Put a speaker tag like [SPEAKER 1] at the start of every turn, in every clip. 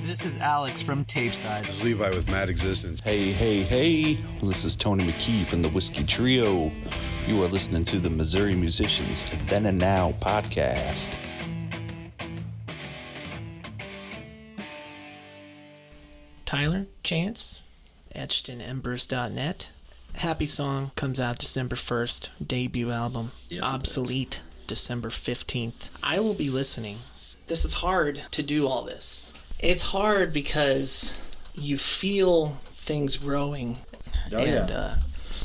[SPEAKER 1] This is Alex from Tapeside.
[SPEAKER 2] This is Levi with Mad Existence.
[SPEAKER 3] Hey. This is Tony McKee from the Whiskey Trio. You are listening to the Missouri Musicians Then and Now podcast.
[SPEAKER 4] Tyler, Chance, Etched in Embers.net. Happy Song comes out December 1st. Debut album.
[SPEAKER 5] Yes,
[SPEAKER 4] Obsolete, December 15th. I will be listening. This is hard to do all this. It's hard because you feel things growing. At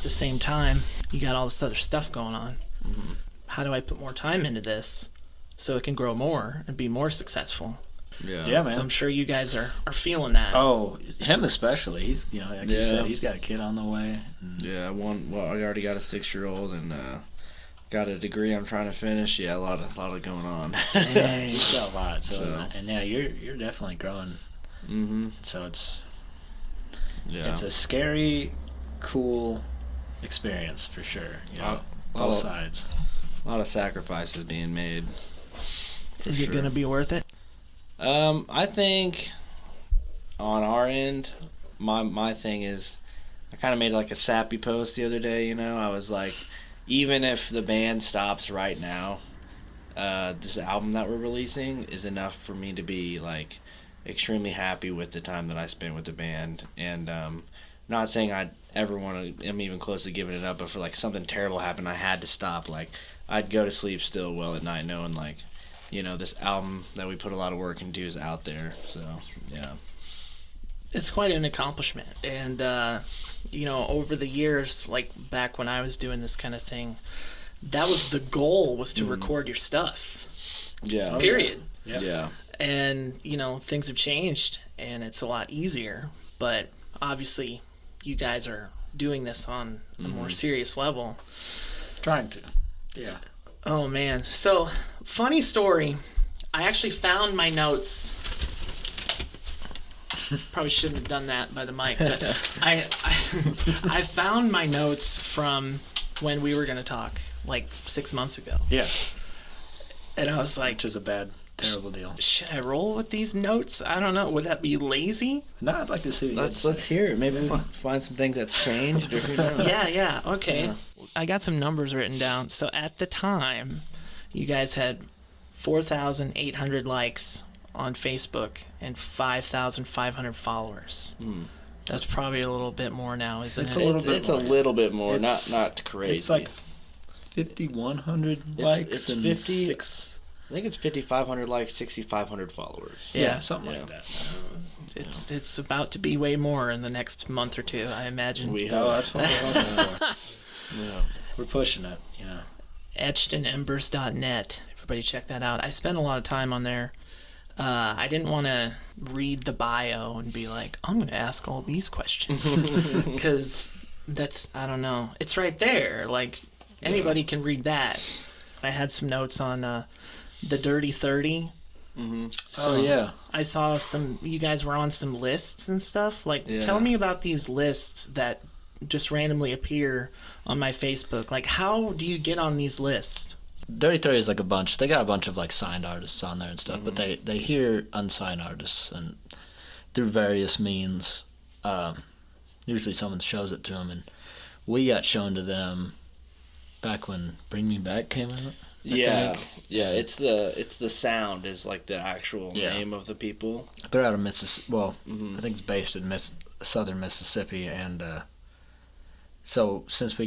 [SPEAKER 4] the same time, you got all this other stuff going on. Mm-hmm. How do I put more time into this so it can grow more and be more succcessful?
[SPEAKER 5] Yeah, man.
[SPEAKER 4] So I'm sure you guys are feeling that.
[SPEAKER 5] Oh, him especially. He's, like you said, he's got a kid on the way.
[SPEAKER 6] Yeah, I already got a 6-year-old and got a degree I'm trying to finish. Yeah, a lot of going on.
[SPEAKER 5] Yeah, he's got a lot. So. And yeah, you're definitely growing.
[SPEAKER 6] Mm-hmm.
[SPEAKER 5] So it's a scary, cool experience for sure. Both sides.
[SPEAKER 6] A lot of sacrifices being made.
[SPEAKER 4] Is it going to be worth it?
[SPEAKER 6] I think on our end, my thing is, I kind of made like a sappy post the other day. I was like, even if the band stops right now, this album that we're releasing is enough for me to be like extremely happy with the time that I spent with the band. And not saying I'd ever am even close to giving it up, but for like something terrible happened, I had to stop. Like I'd go to sleep still well at night knowing like, this album that we put a lot of work into is out there. So, yeah.
[SPEAKER 4] It's quite an accomplishment. And, over the years, like back when I was doing this kind of thing, that was the goal, was to record your stuff.
[SPEAKER 6] Yeah.
[SPEAKER 4] Period.
[SPEAKER 6] Yeah.
[SPEAKER 4] And, things have changed and it's a lot easier. But obviously, you guys are doing this on a more serious level.
[SPEAKER 5] Trying to. Yeah.
[SPEAKER 4] Oh, man. So, funny story. I actually found my notes. Probably shouldn't have done that by the mic, but I found my notes from when we were going to talk, like 6 months ago.
[SPEAKER 5] Yeah.
[SPEAKER 4] And I was like...
[SPEAKER 5] Which is a bad, terrible deal.
[SPEAKER 4] Should I roll with these notes? I don't know. Would that be lazy?
[SPEAKER 5] No, I'd like to see
[SPEAKER 6] Let's hear it. Maybe we'll find some things that's changed. Or who knows.
[SPEAKER 4] Yeah. Okay. Yeah. I got some numbers written down. So at the time, you guys had 4,800 likes on Facebook and 5,500 followers. That's probably a little bit more now, isn't it?
[SPEAKER 6] It's a little bit more, not crazy.
[SPEAKER 5] It's like 5,100 likes and
[SPEAKER 6] 50. I think it's 5,500 likes, 6,500 followers.
[SPEAKER 5] Yeah, something like that.
[SPEAKER 4] It's about to be way more in the next month or two, I imagine.
[SPEAKER 5] That's what we're hoping for. Yeah, we're pushing it.
[SPEAKER 4] Etchedinembers.net. Everybody check that out. I spent a lot of time on there. I didn't want to read the bio and be like, I'm going to ask all these questions. Because I don't know. It's right there. Like, anybody can read that. I had some notes on the Dirty 30.
[SPEAKER 6] Mm-hmm.
[SPEAKER 4] So, I saw you guys were on some lists and stuff. Like, tell me about these lists that just randomly appear on my Facebook. Like, how do you get on these lists?
[SPEAKER 5] Dirty 30 is like a bunch. They got a bunch of like signed artists on there and stuff, but they hear unsigned artists and through various means. Usually someone shows it to them, and we got shown to them back when Bring Me Back came out. I think.
[SPEAKER 6] It's the Sound is like the actual name of the people.
[SPEAKER 5] They're out of Mississippi. Well, I think it's based in southern Mississippi, and so since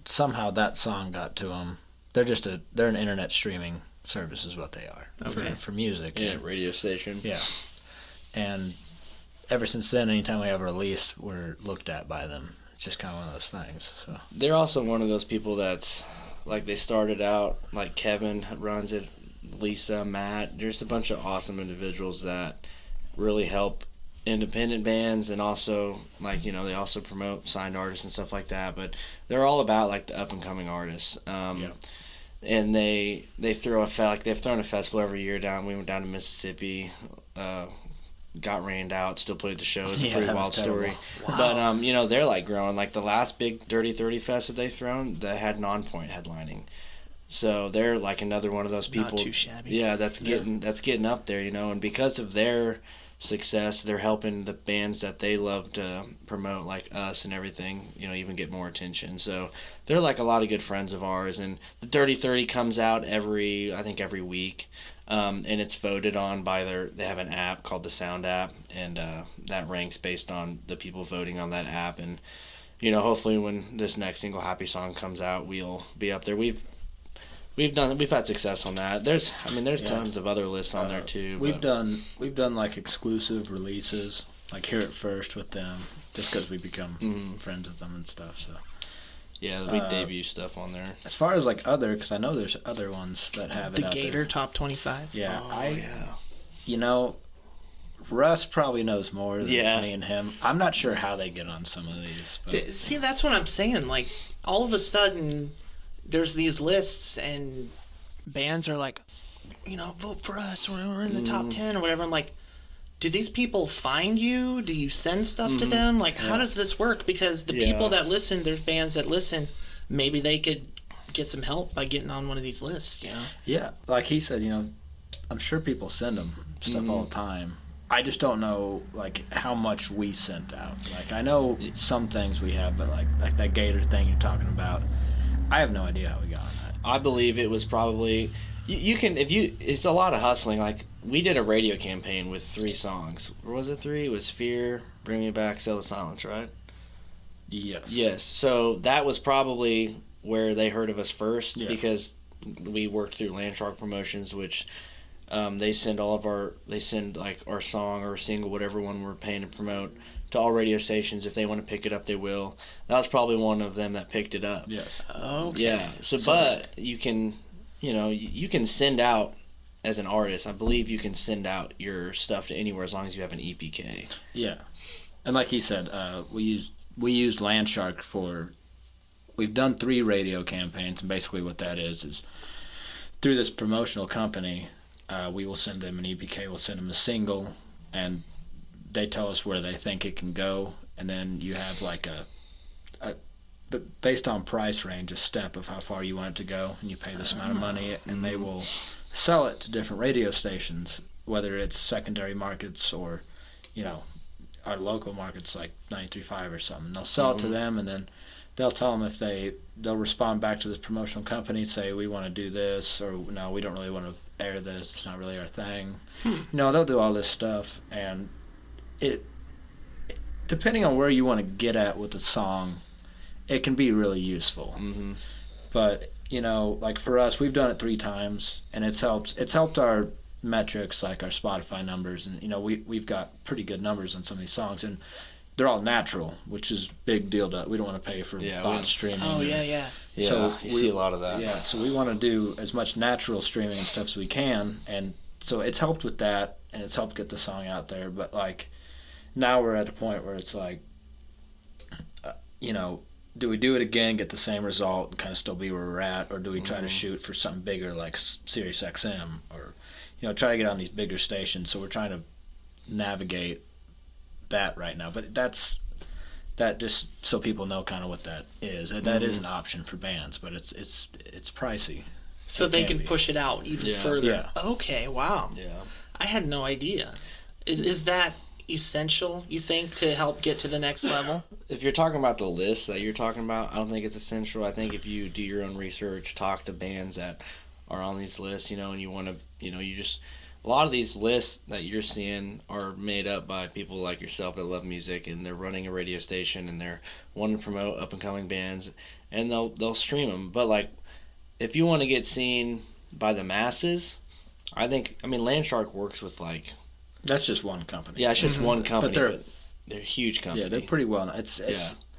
[SPEAKER 5] somehow that song got to them. They're an internet streaming service is what they are for music.
[SPEAKER 6] Yeah, radio station.
[SPEAKER 5] Yeah. And ever since then, anytime we have a release, we're looked at by them. It's just kind of one of those things. So
[SPEAKER 6] they're also one of those people that's like they started out, like Kevin runs it, Lisa, Matt. There's a bunch of awesome individuals that really help independent bands, and also like they also promote signed artists and stuff like that. But they're all about like the up and coming artists. And they throw they've thrown a festival every year down. We went down to Mississippi, got rained out, still played the show. It's a pretty wild story. Wow. But they're like growing. Like the last big Dirty 30 Fest that they thrown, that had Nonpoint headlining. So they're like another one of those people.
[SPEAKER 4] Not too shabby.
[SPEAKER 6] Yeah, that's getting up there, And because of their success. They're helping the bands that they love to promote, like us and everything, even get more attention. So they're like a lot of good friends of ours. And the Dirty 30 comes out every week. And it's voted on by they have an app called the Sound app, and that ranks based on the people voting on that app. And hopefully when this next single, Happy Song, comes out, we'll be up there. We've had success on that. There's tons of other lists on there too.
[SPEAKER 5] We've done like exclusive releases, like Here at First with them, just because we become friends with them and stuff. So
[SPEAKER 6] yeah, we debut stuff on there.
[SPEAKER 5] As far as like because I know there's other ones that have it
[SPEAKER 4] the
[SPEAKER 5] out
[SPEAKER 4] Gator
[SPEAKER 5] there.
[SPEAKER 4] Top 25.
[SPEAKER 5] Yeah,
[SPEAKER 6] yeah.
[SPEAKER 5] Russ probably knows more than
[SPEAKER 6] Yeah.
[SPEAKER 5] me and him. I'm not sure how they get on some of these. But.
[SPEAKER 4] See, that's what I'm saying. Like, all of a sudden, there's these lists, and bands are like, vote for us. We're in the top 10 or whatever. I'm like, do these people find you? Do you send stuff to them? Like, how does this work? Because the people that listen, there's bands that listen, maybe they could get some help by getting on one of these lists,
[SPEAKER 5] Yeah, like he said, I'm sure people send them stuff all the time. I just don't know, like, how much we sent out. Like, I know some things we have, but, like that Gator thing you're talking about, I have no idea how we got on that.
[SPEAKER 6] I believe it was probably... It's a lot of hustling. Like, we did a radio campaign with 3 songs. Or was it 3? It was Fear, Bring Me Back, Sell the Silence, right? Yes. So that was probably where they heard of us first, because we worked through Landshark Promotions, which... they send our song or single, whatever one we're paying to promote, to all radio stations. If they want to pick it up, they will. That was probably one of them that picked it up.
[SPEAKER 5] Yes.
[SPEAKER 4] Okay.
[SPEAKER 6] Yeah. But you can, you can send out, as an artist, I believe you can send out your stuff to anywhere as long as you have an EPK.
[SPEAKER 5] Yeah. And like he said, we used Landshark for... We've done 3 radio campaigns, and basically what that is through this promotional company... we will send them an EPK, we'll send them a single, and they tell us where they think it can go, and then you have like but based on price range, a step of how far you want it to go, and you pay this amount of money, and they will sell it to different radio stations, whether it's secondary markets or, our local markets like 93.5 or something. They'll sell it to them, and then they'll tell them if they'll respond back to this promotional company, say, we want to do this, or no, we don't really want to air this, it's not really our thing. They'll do all this stuff, and it depending on where you want to get at with the song, it can be really useful. But like for us, we've done it 3 times, and it's helped our metrics, like our Spotify numbers, and we've got pretty good numbers on some of these songs, and they're all natural, which is a big deal. We don't want to pay for bot streaming.
[SPEAKER 4] Oh, yeah.
[SPEAKER 6] Yeah, so you see a lot of that.
[SPEAKER 5] Yeah, so we want to do as much natural streaming and stuff as we can, and so it's helped with that, and it's helped get the song out there. But like now we're at a point where it's like, do we do it again, get the same result, and kind of still be where we're at, or do we try to shoot for something bigger like Sirius XM, or try to get on these bigger stations? So we're trying to navigate that right now, but that just so people know kind of what that is. That is an option for bands, but it's pricey.
[SPEAKER 4] So they can push it out even further.
[SPEAKER 5] Yeah.
[SPEAKER 4] Okay, wow.
[SPEAKER 6] Yeah.
[SPEAKER 4] I had no idea. Is that essential, you think, to help get to the next level?
[SPEAKER 6] If you're talking about the list that you're talking about, I don't think it's essential. I think if you do your own research, talk to bands that are on these lists, and you want to, a lot of these lists that you're seeing are made up by people like yourself that love music, and they're running a radio station, and they're wanting to promote up and coming bands, and they'll stream them. But like, if you want to get seen by the masses, Landshark works with like...
[SPEAKER 5] That's just one company.
[SPEAKER 6] Yeah, it's just one company,
[SPEAKER 5] but
[SPEAKER 6] they're a huge company.
[SPEAKER 5] Yeah, they're pretty well.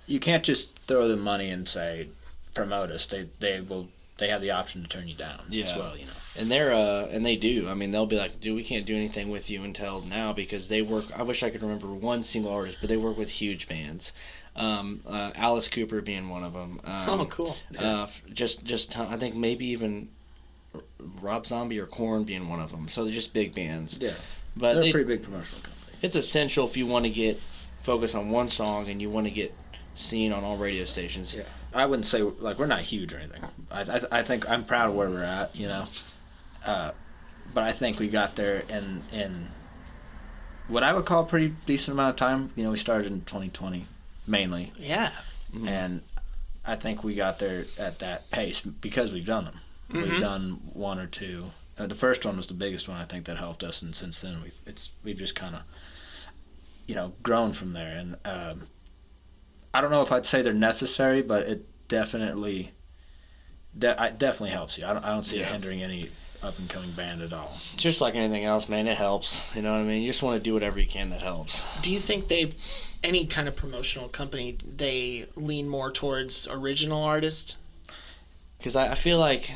[SPEAKER 5] You can't just throw them money and say promote us. They have the option to turn you down as well,
[SPEAKER 6] And they do. They'll be like, dude, we can't do anything with you until now, because they work... I wish I could remember one single artist, but they work with huge bands. Alice Cooper being one of them.
[SPEAKER 4] Cool.
[SPEAKER 6] I think maybe even Rob Zombie or Korn being one of them. So they're just big bands.
[SPEAKER 5] Yeah.
[SPEAKER 6] But
[SPEAKER 5] they're a pretty big promotional company.
[SPEAKER 6] It's essential if you want to get focused on one song and you want to get seen on all radio stations.
[SPEAKER 5] Yeah. I wouldn't say, like, we're not huge or anything. I think I'm proud of where we're at, but I think we got there in what I would call a pretty decent amount of time. You know, we started in 2020 mainly.
[SPEAKER 4] Yeah.
[SPEAKER 5] Mm-hmm. And I think we got there at that pace because we've done them. Mm-hmm. We've done one or two. The first one was the biggest one I think that helped us, and since then we've just kind of, you know, grown from there. And I don't know if I'd say they're necessary, but it definitely helps you. I don't see it hindering any up and coming band at all.
[SPEAKER 6] Just like anything else, man, it helps. You know what I mean? You just want to do whatever you can that helps.
[SPEAKER 4] Do you think any kind of promotional company, they lean more towards original artists?
[SPEAKER 6] Because I feel like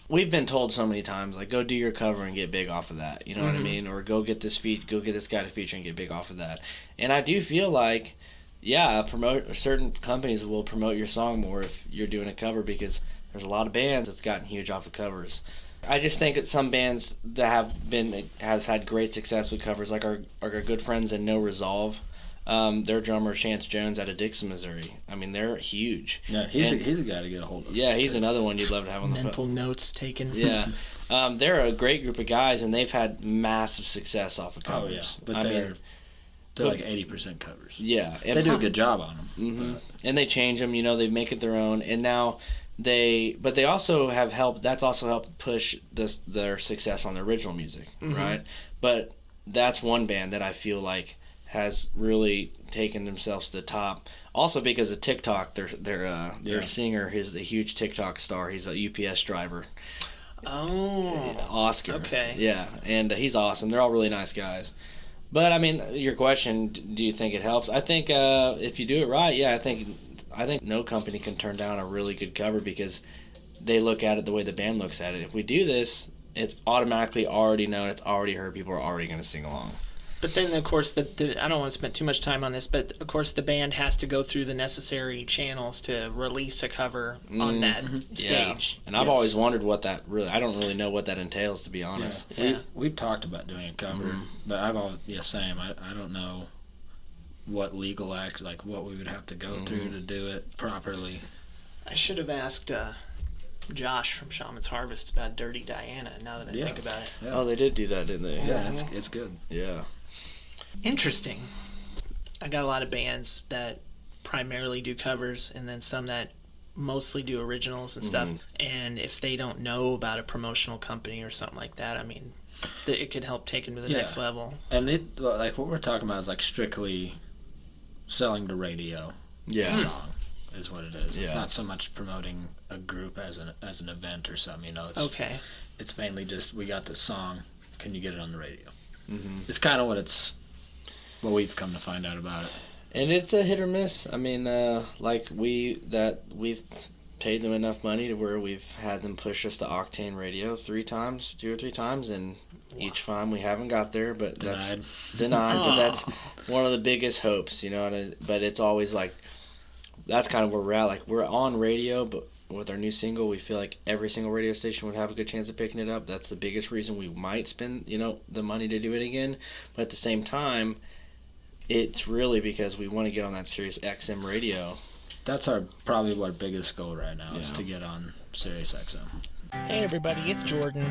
[SPEAKER 6] we've been told so many times, like, go do your cover and get big off of that. You know what I mean? Or go get this guy to feature and get big off of that. And I do feel like, certain companies will promote your song more if you're doing a cover, because there's a lot of bands that's gotten huge off of covers. I just think that some bands that has had great success with covers, like our good friends in No Resolve, their drummer Chance Jones out of Dixon, Missouri. I mean, they're huge.
[SPEAKER 5] Yeah, he's a guy to get a hold of.
[SPEAKER 6] Yeah, he's another one you'd love to have on the
[SPEAKER 4] mental notes taken.
[SPEAKER 6] Yeah, they're a great group of guys, and they've had massive success off of covers.
[SPEAKER 5] Oh yeah, but they're like 80% covers.
[SPEAKER 6] Yeah,
[SPEAKER 5] and they do a good job on them.
[SPEAKER 6] Mm-hmm. And they change them. You know, they make it their own, and now. But they also have helped. That's also helped push their success on the original music, right? But that's one band that I feel like has really taken themselves to the top. Also because of TikTok, their singer is a huge TikTok star. He's a UPS driver.
[SPEAKER 4] Oh,
[SPEAKER 6] Oscar.
[SPEAKER 4] Okay.
[SPEAKER 6] Yeah, and he's awesome. They're all really nice guys. But I mean, your question: do you think it helps? I think if you do it right, I think no company can turn down a really good cover because they look at it the way the band looks at it. If we do this, it's automatically already known, it's already heard, people are already going to sing along.
[SPEAKER 4] But then, of course, I don't want to spend too much time on this, but of course the band has to go through the necessary channels to release a cover on that stage.
[SPEAKER 6] And I've always wondered what that I don't really know what that entails, to be honest.
[SPEAKER 5] Yeah. We've talked about doing a cover, but I've always, same. I don't know what legal act, like what we would have to go through to do it properly.
[SPEAKER 4] I should have asked Josh from Shaman's Harvest about Dirty Diana, now that I think about it.
[SPEAKER 6] Yeah. Oh, they did do that, didn't they?
[SPEAKER 5] Yeah, it's good.
[SPEAKER 6] Yeah.
[SPEAKER 4] Interesting. I got a lot of bands that primarily do covers and then some that mostly do originals and stuff. And if they don't know about a promotional company or something like that, I mean, it could help take them to the next level.
[SPEAKER 5] And it, like what we're talking about is like strictly selling the radio song is what it is. It's not so much promoting a group as an event or something, you know. It's mainly just, we got this song, can you get it on the radio? It's kind of what we've come to find out about it.
[SPEAKER 6] And it's a hit or miss. I mean, we've paid them enough money to where we've had them push us to Octane Radio 2 or 3 times, and each time we haven't got there, but that's denied. But that's one of the biggest hopes, you know. But it's always like, that's kind of where we're at. Like, we're on radio, but with our new single, we feel like every single radio station would have a good chance of picking it up. That's the biggest reason we might spend, the money to do it again. But at the same time, it's really because we want to get on that Sirius XM radio.
[SPEAKER 5] That's probably our biggest goal right now is to get on Sirius XM.
[SPEAKER 4] Hey everybody, it's Jordan.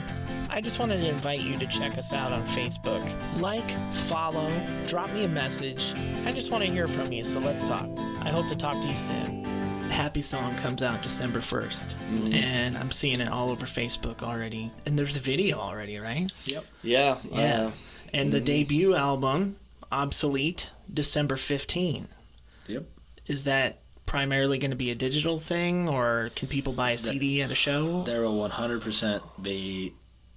[SPEAKER 4] I just wanted to invite you to check us out on Facebook. Like, follow, drop me a message. I just want to hear from you, so let's talk. I hope to talk to you soon. Happy Song comes out December 1st, and I'm seeing it all over Facebook already. And there's a video already, right?
[SPEAKER 5] Yep.
[SPEAKER 6] Yeah.
[SPEAKER 4] And the debut album, Obsolete, December 15.
[SPEAKER 5] Yep.
[SPEAKER 4] Is that primarily going to be a digital thing, or can people buy a CD at a show?
[SPEAKER 5] There will 100% be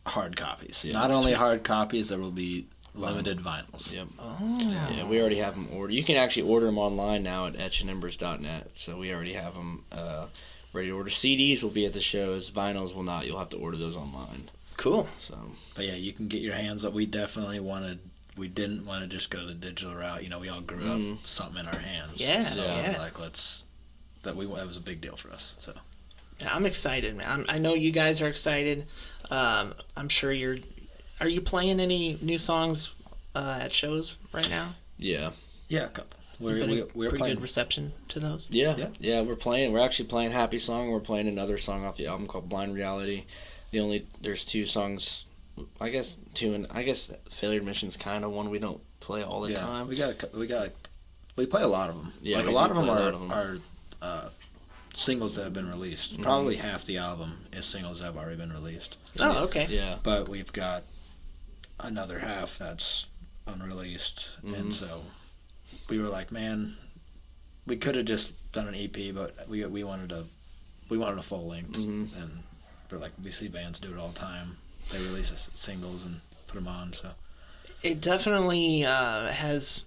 [SPEAKER 5] hard copies.
[SPEAKER 6] Yeah,
[SPEAKER 5] Not only hard copies, there will be limited vinyls.
[SPEAKER 6] Yep.
[SPEAKER 4] Oh.
[SPEAKER 6] Yeah, we already have them ordered. You can actually order them online now at etchedembers.net. So we already have them ready to order. CDs will be at the shows. Vinyls will not. You'll have to order those online.
[SPEAKER 4] Cool.
[SPEAKER 6] So,
[SPEAKER 5] but yeah, you can get your hands up. We definitely wanted. We didn't want to just go the digital route. You know, we all grew up something in our hands.
[SPEAKER 4] Yeah.
[SPEAKER 5] So
[SPEAKER 4] yeah.
[SPEAKER 5] That was a big deal for us. So.
[SPEAKER 4] Yeah, I'm excited, man. I know you guys are excited. I'm sure Are you playing any new songs at shows right now?
[SPEAKER 6] Yeah.
[SPEAKER 5] Yeah, a couple.
[SPEAKER 4] We're
[SPEAKER 5] pretty
[SPEAKER 4] playing. Good reception to those?
[SPEAKER 6] Yeah. We're playing. We're actually playing Happy Song. We're playing another song off the album called Blind Reality. There's 2 songs. I guess Failure Mission's kind of one we don't play all the time.
[SPEAKER 5] We play a lot of them.
[SPEAKER 6] Yeah,
[SPEAKER 5] like a
[SPEAKER 6] we
[SPEAKER 5] lot
[SPEAKER 6] do
[SPEAKER 5] of them
[SPEAKER 6] play a lot
[SPEAKER 5] are singles that have been released. Probably half the album is singles that have already been released.
[SPEAKER 4] Oh, okay.
[SPEAKER 6] Yeah.
[SPEAKER 5] But we've got another half that's unreleased, and so we were like, man, we could have just done an EP, but we wanted a full length, and we're like, we see bands do it all the time. They release singles and put them on, so
[SPEAKER 4] it definitely has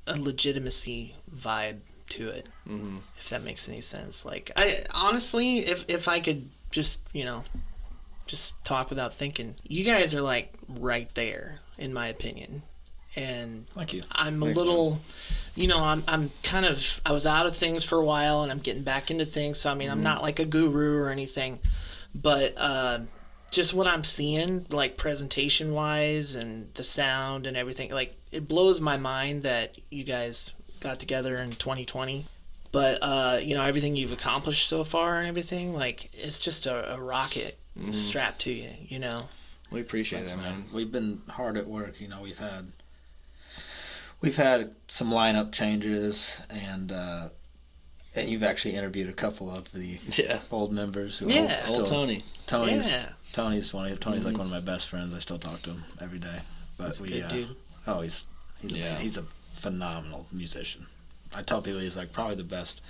[SPEAKER 4] a legitimacy vibe to it, if that makes any sense. Like, I honestly, if I could just just talk without thinking, you guys are like right there in my opinion. And
[SPEAKER 5] thank you.
[SPEAKER 4] I'm a little, I'm kind of, I was out of things for a while and I'm getting back into things. So, I mean, I'm not like a guru or anything, but just what I'm seeing, like presentation wise and the sound and everything, like it blows my mind that you guys got together in 2020. But, everything you've accomplished so far and everything, like it's just a rocket strapped to you,
[SPEAKER 6] We appreciate that, man.
[SPEAKER 5] We've been hard at work. We've had some lineup changes, and you've actually interviewed a couple of the old members.
[SPEAKER 6] Old Tony.
[SPEAKER 5] Tony's like one of my best friends. I still talk to him every day. But
[SPEAKER 4] That's a good dude.
[SPEAKER 5] Oh, he's a phenomenal musician. I tell people he's like probably the best.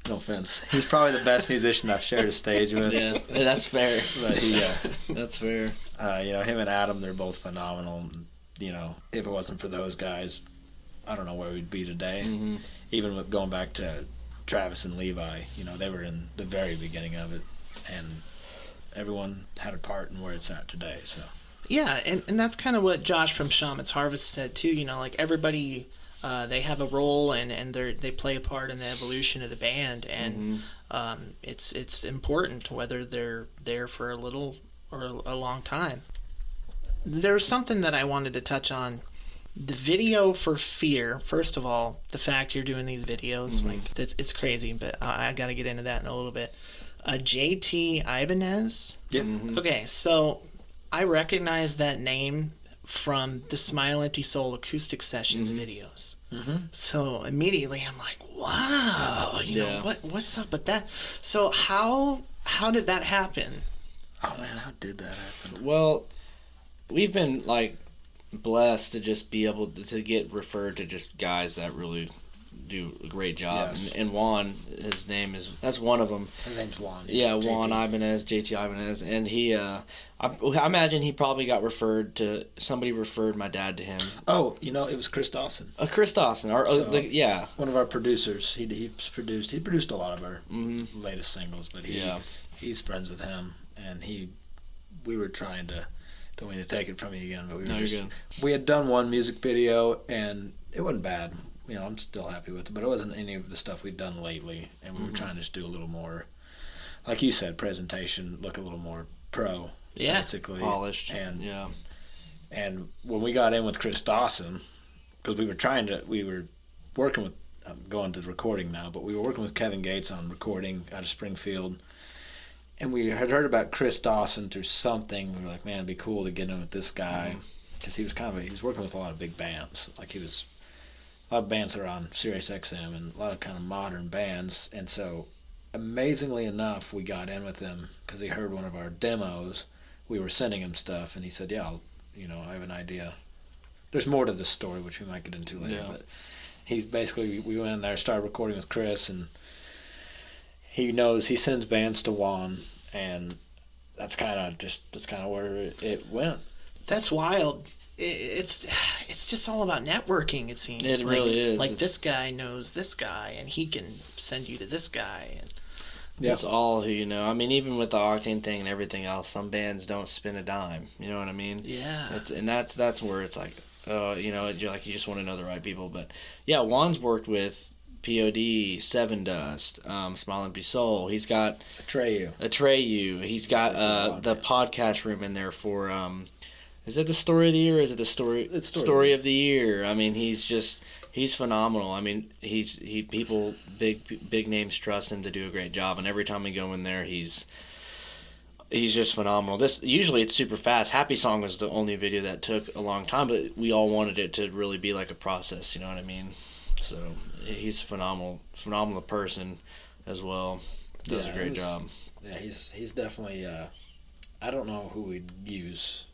[SPEAKER 5] No offense. He's probably the best musician I've shared a stage with.
[SPEAKER 6] Yeah, that's fair.
[SPEAKER 5] But
[SPEAKER 6] that's fair.
[SPEAKER 5] Him and Adam, they're both phenomenal. If it wasn't for those guys, I don't know where we'd be today. Even with going back to Travis and Levi, they were in the very beginning of it, and everyone had a part in where it's at today. So
[SPEAKER 4] yeah, and that's kind of what Josh from Shaman's Harvest said too. Like everybody, they have a role and they play a part in the evolution of the band, and it's important whether they're there for a little or a long time. There's something that I wanted to touch on. The video for Fear, first of all, the fact you're doing these videos, like it's crazy, but I got to get into that in a little bit. JT Ibanez?
[SPEAKER 5] Yep.
[SPEAKER 4] Okay, so I recognize that name from the Smile Empty Soul acoustic sessions videos. So immediately I'm like, wow, what's up with that? So how did that happen?
[SPEAKER 5] Oh man, how did that happen?
[SPEAKER 6] Well, we've been like blessed to just be able to get referred to just guys that really do a great job.
[SPEAKER 5] Yes.
[SPEAKER 6] And Juan, that's one of them.
[SPEAKER 5] His name's Juan.
[SPEAKER 6] Yeah, Juan Ibanez, JT Ibanez, and he, I imagine he probably got somebody referred my dad to him.
[SPEAKER 5] Oh, it was Chris Dawson.
[SPEAKER 6] Chris Dawson,
[SPEAKER 5] one of our producers. He produced a lot of our latest singles, but he's friends with him, and we were trying to. Don't mean to take it from you again, but we had done one music video and it wasn't bad. I'm still happy with it, but it wasn't any of the stuff we'd done lately, and we were trying to just do a little more, like you said, presentation, look a little more pro, basically
[SPEAKER 6] polished,
[SPEAKER 5] and when we got in with Chris Dawson, because we were working with, I'm going to the recording now, but we were working with Kevin Gates on recording out of Springfield. And we had heard about Chris Dawson through something. We were like, man, it'd be cool to get in with this guy, because he was working with a lot of big bands. Like a lot of bands that are on Sirius XM and a lot of kind of modern bands. And so, amazingly enough, we got in with him because he heard one of our demos. We were sending him stuff, and he said, "Yeah, I have an idea." There's more to this story, which we might get into later. Yeah. But we went in there, started recording with Chris, and he sends bands to Juan, and that's kind of where it went.
[SPEAKER 4] That's wild. It's just all about networking, it seems.
[SPEAKER 6] It really is.
[SPEAKER 4] Like this guy knows this guy, and he can send you to this guy. And
[SPEAKER 6] that's all who I mean, even with the Octane thing and everything else, some bands don't spend a dime. You know what I mean?
[SPEAKER 4] Yeah.
[SPEAKER 6] That's where it's like, you're like, you just want to know the right people. But yeah, Juan's worked with POD, Seven Dust, Smile Empty Soul. He's got Atreyu. He's got the podcast room in there for is it the story of the year or is it the story of the year? I mean, he's phenomenal. I mean, big names trust him to do a great job, and every time we go in there, he's he's just phenomenal. Usually it's super fast. Happy Song was the only video that took a long time, but we all wanted it to really be like a process. You know what I mean? So he's a phenomenal person as well. Does a great job.
[SPEAKER 2] Yeah, he's definitely. I don't know who we'd use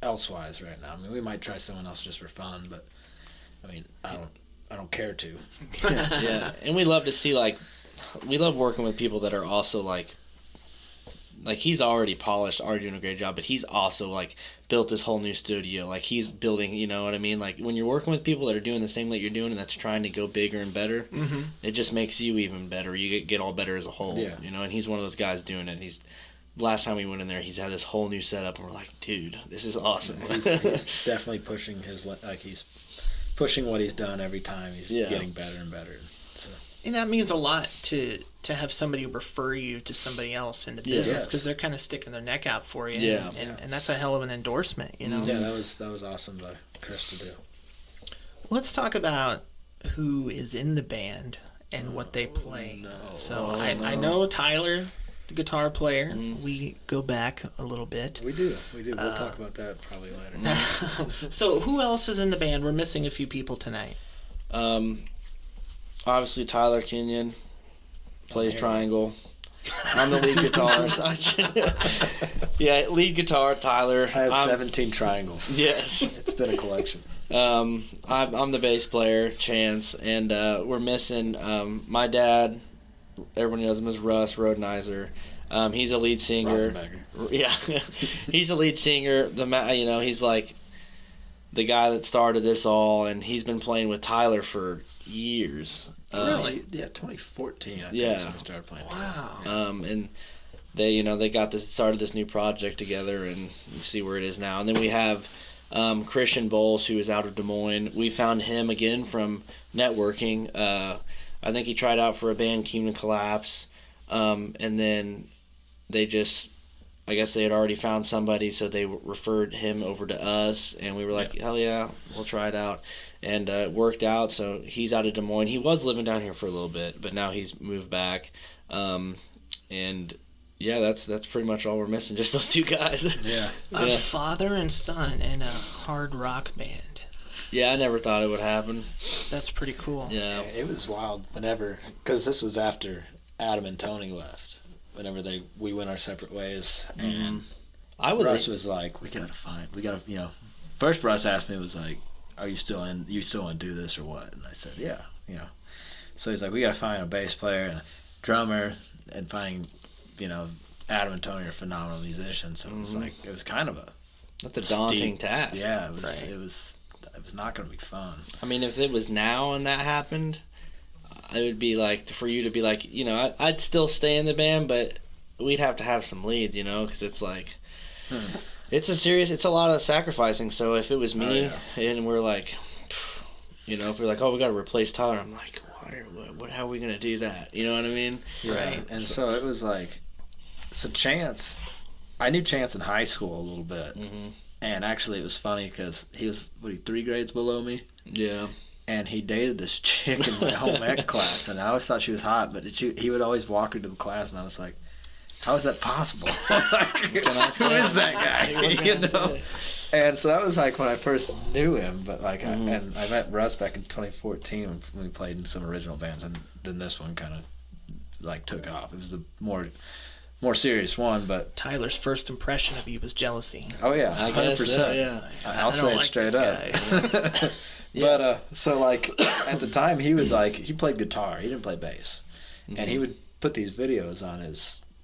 [SPEAKER 2] elsewise right now. I mean, we might try someone else just for fun, but I mean, I don't care to.
[SPEAKER 6] Yeah, and we love to see we love working with people that are also like he's already polished, already doing a great job, but he's also like built this whole new studio. Like he's building, you know what I mean? Like when you're working with people that are doing the same that you're doing and that's trying to go bigger and better, it just makes you even better. You get all better as a whole, you know. And he's one of those guys doing it. Last time we went in there, he's had this whole new setup, and we're like, dude, this is awesome.
[SPEAKER 2] He's definitely pushing he's pushing what he's done every time. He's getting better and better. So.
[SPEAKER 4] And that means a lot to have somebody refer you to somebody else in the business, because they're kind of sticking their neck out for you. And that's a hell of an endorsement, you know.
[SPEAKER 2] Yeah, that was awesome by Chris to do.
[SPEAKER 4] Let's talk about who is in the band and what they play. I know Tyler, the guitar player. We go back a little bit.
[SPEAKER 2] We do. We'll talk about that probably later.
[SPEAKER 4] So who else is in the band? We're missing a few people tonight.
[SPEAKER 6] Obviously, Tyler Kenyon plays triangle. I'm the lead guitarist. Yeah, lead guitar, Tyler.
[SPEAKER 2] I have 17 triangles.
[SPEAKER 6] Yes.
[SPEAKER 2] It's been a collection.
[SPEAKER 6] I'm the bass player, Chance, and we're missing my dad. Everyone knows him as Russ Rhodenizer. He's a lead singer. Yeah, he's a lead singer. He's like the guy that started this all, and he's been playing with Tyler for years.
[SPEAKER 2] Really? Yeah, 2014. I think is when we started playing.
[SPEAKER 4] Wow.
[SPEAKER 6] And they started this new project together, and you see where it is now. And then we have Christian Bowles, who is out of Des Moines. We found him again from networking. I think he tried out for a band, Kingdom Collapse, and then I guess they had already found somebody, so they referred him over to us, and we were like, hell yeah, we'll try it out. And it worked out, so he's out of Des Moines. He was living down here for a little bit, but now he's moved back. And yeah, that's pretty much all we're missing, just those two guys.
[SPEAKER 4] A father and son in a hard rock band.
[SPEAKER 6] Yeah, I never thought it would happen.
[SPEAKER 4] That's pretty cool.
[SPEAKER 6] Yeah.
[SPEAKER 2] It was wild because this was after Adam and Tony left. Whenever we went our separate ways, and Russ was like, we gotta, first Russ asked me, was like, you still want to do this or what? And I said, yeah, so he's like, we gotta find a bass player and a drummer, and finding, Adam and Tony are phenomenal musicians, so it was like, it was kind of
[SPEAKER 6] that's a daunting task.
[SPEAKER 2] Yeah, it was not gonna be fun.
[SPEAKER 6] I mean, if it was now and that happened, it would be like, for you to be like, I'd still stay in the band, but we'd have to have some leads, because it's like, it's a lot of sacrificing. So if it was me and we're like, if we're like, oh, we got to replace Tyler, I'm like, how are we going to do that? You know what I mean?
[SPEAKER 2] Right. And so it was like, Chance, I knew Chance in high school a little bit. And actually it was funny because he was, 3 grades below me?
[SPEAKER 6] Yeah.
[SPEAKER 2] And he dated this chick in my home ec class, and I always thought she was hot, but he would always walk her to the class, and I was like, how is that possible? Who is that guy? And so that was like when I first knew him, but and I met Russ back in 2014 when we played in some original bands, and then this one kind of took off. It was a more serious one, but
[SPEAKER 4] Tyler's first impression of you was jealousy.
[SPEAKER 2] Oh yeah, 100%.
[SPEAKER 6] So, yeah.
[SPEAKER 2] I'll say it straight up.
[SPEAKER 6] Yeah.
[SPEAKER 2] But at the time he played guitar. He didn't play bass, and he would put these videos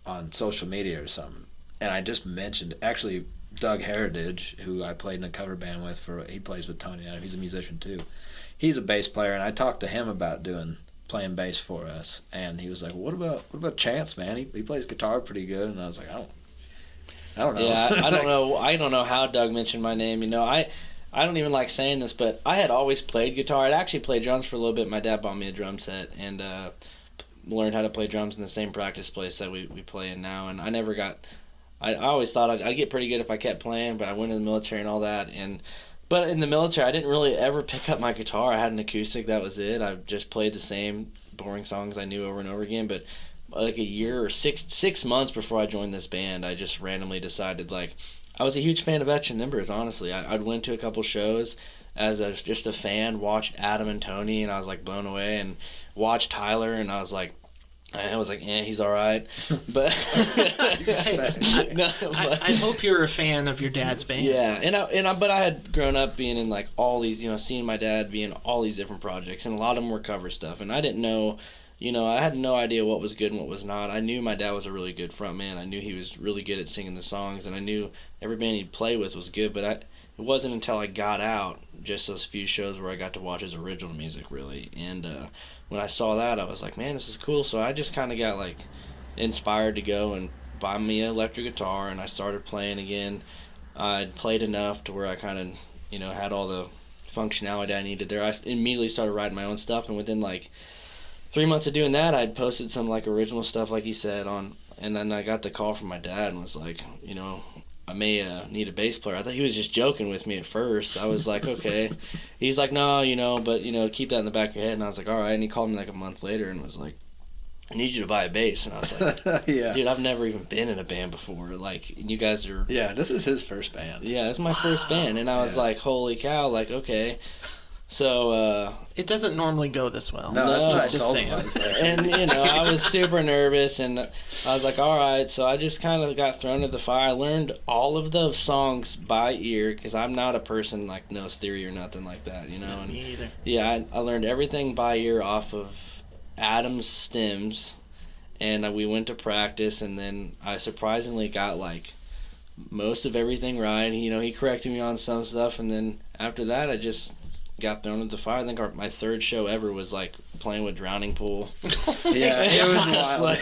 [SPEAKER 2] on social media or something. And I just mentioned actually Doug Heritage, who I played in a cover band with. He plays with Tony. He's a musician too. He's a bass player, and I talked to him about playing bass for us. And he was like, "What about Chance, man? He plays guitar pretty good." And I was like, I don't know.
[SPEAKER 6] Yeah, I don't know. I don't know how Doug mentioned my name. I don't even like saying this, but I had always played guitar. I'd actually played drums for a little bit. My dad bought me a drum set and learned how to play drums in the same practice place that we play in now. And I always thought I'd get pretty good if I kept playing, but I went in the military and all that. But in the military, I didn't really ever pick up my guitar. I had an acoustic, that was it. I just played the same boring songs I knew over and over again. But like a year or six months before I joined this band, I just randomly decided, like, I was a huge fan of Etched and Embers, honestly. I went to a couple shows as just a fan, watched Adam and Tony, and I was like blown away, and watched Tyler, and I was like, he's all right. But
[SPEAKER 4] I hope you're a fan of your dad's band.
[SPEAKER 6] Yeah, but I had grown up being in like all these, seeing my dad be in all these different projects, and a lot of them were cover stuff, and I didn't know, I had no idea what was good and what was not. I knew my dad was a really good frontman. I knew he was really good at singing the songs, and I knew every band he'd play with was good, but it wasn't until I got out, just those few shows where I got to watch his original music, really. And when I saw that, I was like, man, this is cool. So I just kind of got, like, inspired to go and buy me an electric guitar, and I started playing again. I'd played enough to where I kind of, had all the functionality I needed there. I immediately started writing my own stuff, and within, like, 3 months of doing that, I'd posted some, like, original stuff, like he said, and then I got the call from my dad and was like, I may need a bass player. I thought he was just joking with me at first. I was like, okay. He's like, no, but, keep that in the back of your head. And I was like, all right. And he called me like a month later and was like, I need you to buy a bass. And I was like,
[SPEAKER 2] yeah.
[SPEAKER 6] Dude, I've never even been in a band before. Like, you guys are...
[SPEAKER 2] Yeah, this is his first band.
[SPEAKER 6] Yeah, it's my first band. And I was like, holy cow, like, okay. So,
[SPEAKER 4] it doesn't normally go this well.
[SPEAKER 2] No, that's what I
[SPEAKER 4] just
[SPEAKER 2] told
[SPEAKER 4] saying.
[SPEAKER 2] him.
[SPEAKER 6] And, I was super nervous, and I was like, all right. So I just kind of got thrown into the fire. I learned all of the songs by ear, because I'm not a person, like, knows theory or nothing like that,
[SPEAKER 4] No,
[SPEAKER 6] and,
[SPEAKER 4] me either.
[SPEAKER 6] Yeah, I learned everything by ear off of Adam's stems, and we went to practice, and then I surprisingly got, like, most of everything right. He corrected me on some stuff, and then after that, I just... got thrown into the fire. I think my third show ever was like playing with Drowning Pool.
[SPEAKER 2] Yeah, it was wild.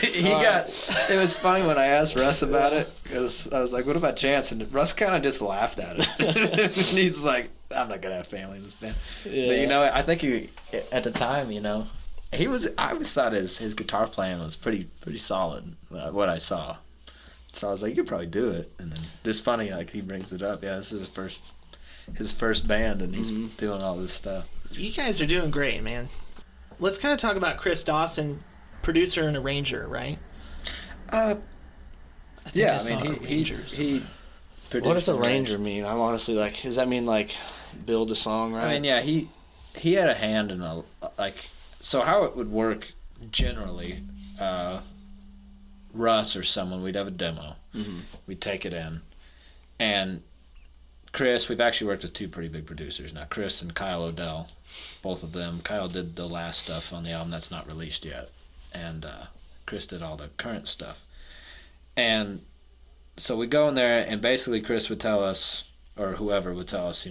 [SPEAKER 2] It was funny when I asked Russ about it, because I was like, what about Chance? And Russ kind of just laughed at it. He's like, I'm not gonna have family in this band.
[SPEAKER 6] Yeah.
[SPEAKER 2] But I think he, at the time, he was. I always thought his guitar playing was pretty solid. What I saw, so I was like, you could probably do it. And then this funny, like he brings it up. Yeah, this is his first band, and he's doing all this stuff.
[SPEAKER 4] You guys are doing great, man. Let's kind of talk about Chris Dawson, producer and arranger, right?
[SPEAKER 2] Yeah,
[SPEAKER 4] arrangers.
[SPEAKER 2] he
[SPEAKER 6] What does arranger mean? I'm honestly like, does that mean like build a song, right?
[SPEAKER 2] I mean, yeah, he had a hand in so how it would work generally. Russ or someone, we'd have a demo.
[SPEAKER 6] Mm-hmm.
[SPEAKER 2] We'd take it in, and Chris, we've actually worked with two pretty big producers now, Chris and Kyle Odell, both of them. Kyle did the last stuff on the album that's not released yet, and Chris did all the current stuff. And so we go in there, and basically Chris would tell us, or whoever would tell us,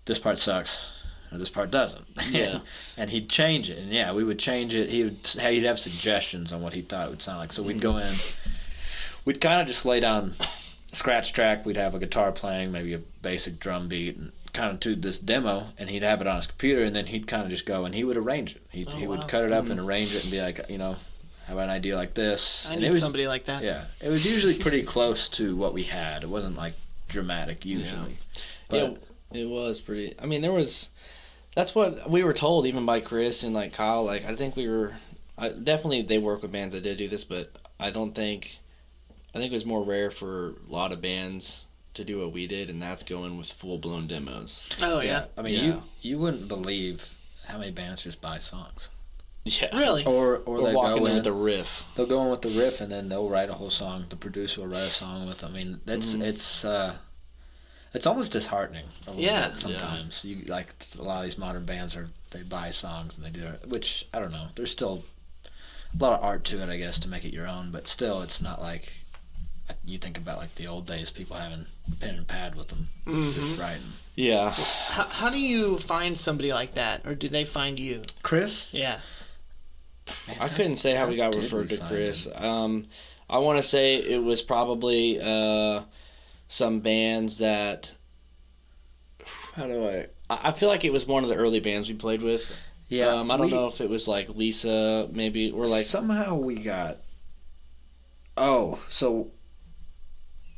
[SPEAKER 2] this part sucks, or this part doesn't.
[SPEAKER 6] Yeah.
[SPEAKER 2] And he'd change it, and yeah, we would change it. He'd have suggestions on what he thought it would sound like. So we'd go in, we'd kind of just lay down scratch track. We'd have a guitar playing, maybe a basic drum beat, and kind of do this demo, and he'd have it on his computer, and then he'd kind of just go and he would arrange it. He would cut it up and arrange it and be like, how about an idea like this?
[SPEAKER 4] I need somebody like that.
[SPEAKER 2] Yeah, it was usually pretty close to what we had. It wasn't like dramatic usually.
[SPEAKER 6] Yeah.
[SPEAKER 2] But
[SPEAKER 6] it was pretty. I mean, that's what we were told, even by Chris and like Kyle. Like, I think definitely they work with bands that did do this, but I think it was more rare for a lot of bands to do what we did, and that's going with full-blown demos.
[SPEAKER 4] Oh, yeah.
[SPEAKER 2] I mean, you wouldn't believe how many bands just buy songs.
[SPEAKER 6] Yeah.
[SPEAKER 4] Really?
[SPEAKER 2] Or they
[SPEAKER 6] walking
[SPEAKER 2] go
[SPEAKER 6] in
[SPEAKER 2] in
[SPEAKER 6] with the riff.
[SPEAKER 2] They'll go in with the riff, and then they'll write a whole song. The producer will write a song with them. I mean, it's almost disheartening a little bit sometimes. You like a lot of these modern bands they buy songs and they do it, which I don't know. There's still a lot of art to it, I guess, to make it your own, but still, it's not like you think about like the old days, people having pen and pad with them, just writing.
[SPEAKER 6] Yeah.
[SPEAKER 4] How do you find somebody like that, or do they find you?
[SPEAKER 2] Chris?
[SPEAKER 4] Yeah.
[SPEAKER 2] Man,
[SPEAKER 6] I couldn't say how we got referred to Chris. I want to say it was probably some bands that. I feel like it was one of the early bands we played with.
[SPEAKER 2] Yeah.
[SPEAKER 6] I don't know if it was like Lisa, maybe, or like.
[SPEAKER 2] Somehow we got. Oh, so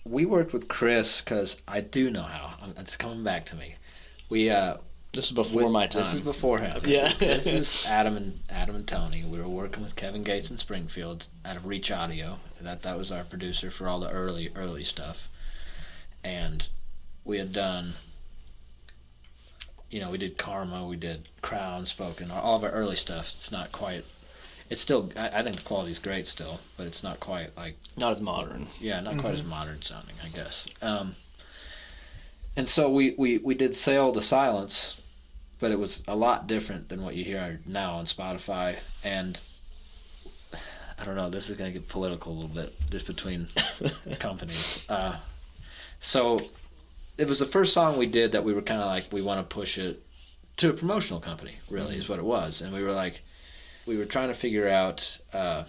[SPEAKER 2] we worked with Chris because I do know how. It's coming back to me. We
[SPEAKER 6] This is before my time.
[SPEAKER 2] This is before him.
[SPEAKER 6] Yeah.
[SPEAKER 2] This is Adam and Tony. We were working with Kevin Gates in Springfield out of Reach Audio. That was our producer for all the early stuff. And we had done, we did Karma, we did Crown, Spoken, all of our early stuff. It's not quite, it's still, I think the quality's great still, but it's not quite like...
[SPEAKER 6] Not as modern.
[SPEAKER 2] Yeah, not quite as modern sounding, I guess. And so we did Sail to Silence, but it was a lot different than what you hear now on Spotify. And I don't know, this is going to get political a little bit, just between companies. So it was the first song we did that we were kind of like, we want to push it to a promotional company, really, is what it was. And we were like, we were trying to figure out a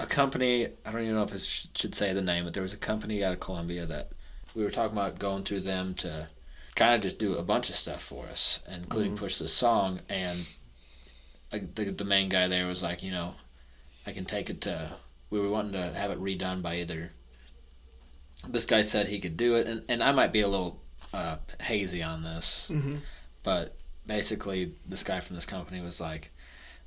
[SPEAKER 2] company, I don't even know if I should say the name, but there was a company out of Columbia that we were talking about going through them to kind of just do a bunch of stuff for us, including push this song. And the main guy there was like, I can take it to, we were wanting to have it redone by either, this guy said he could do it, and I might be a little hazy on this, but basically this guy from this company was like,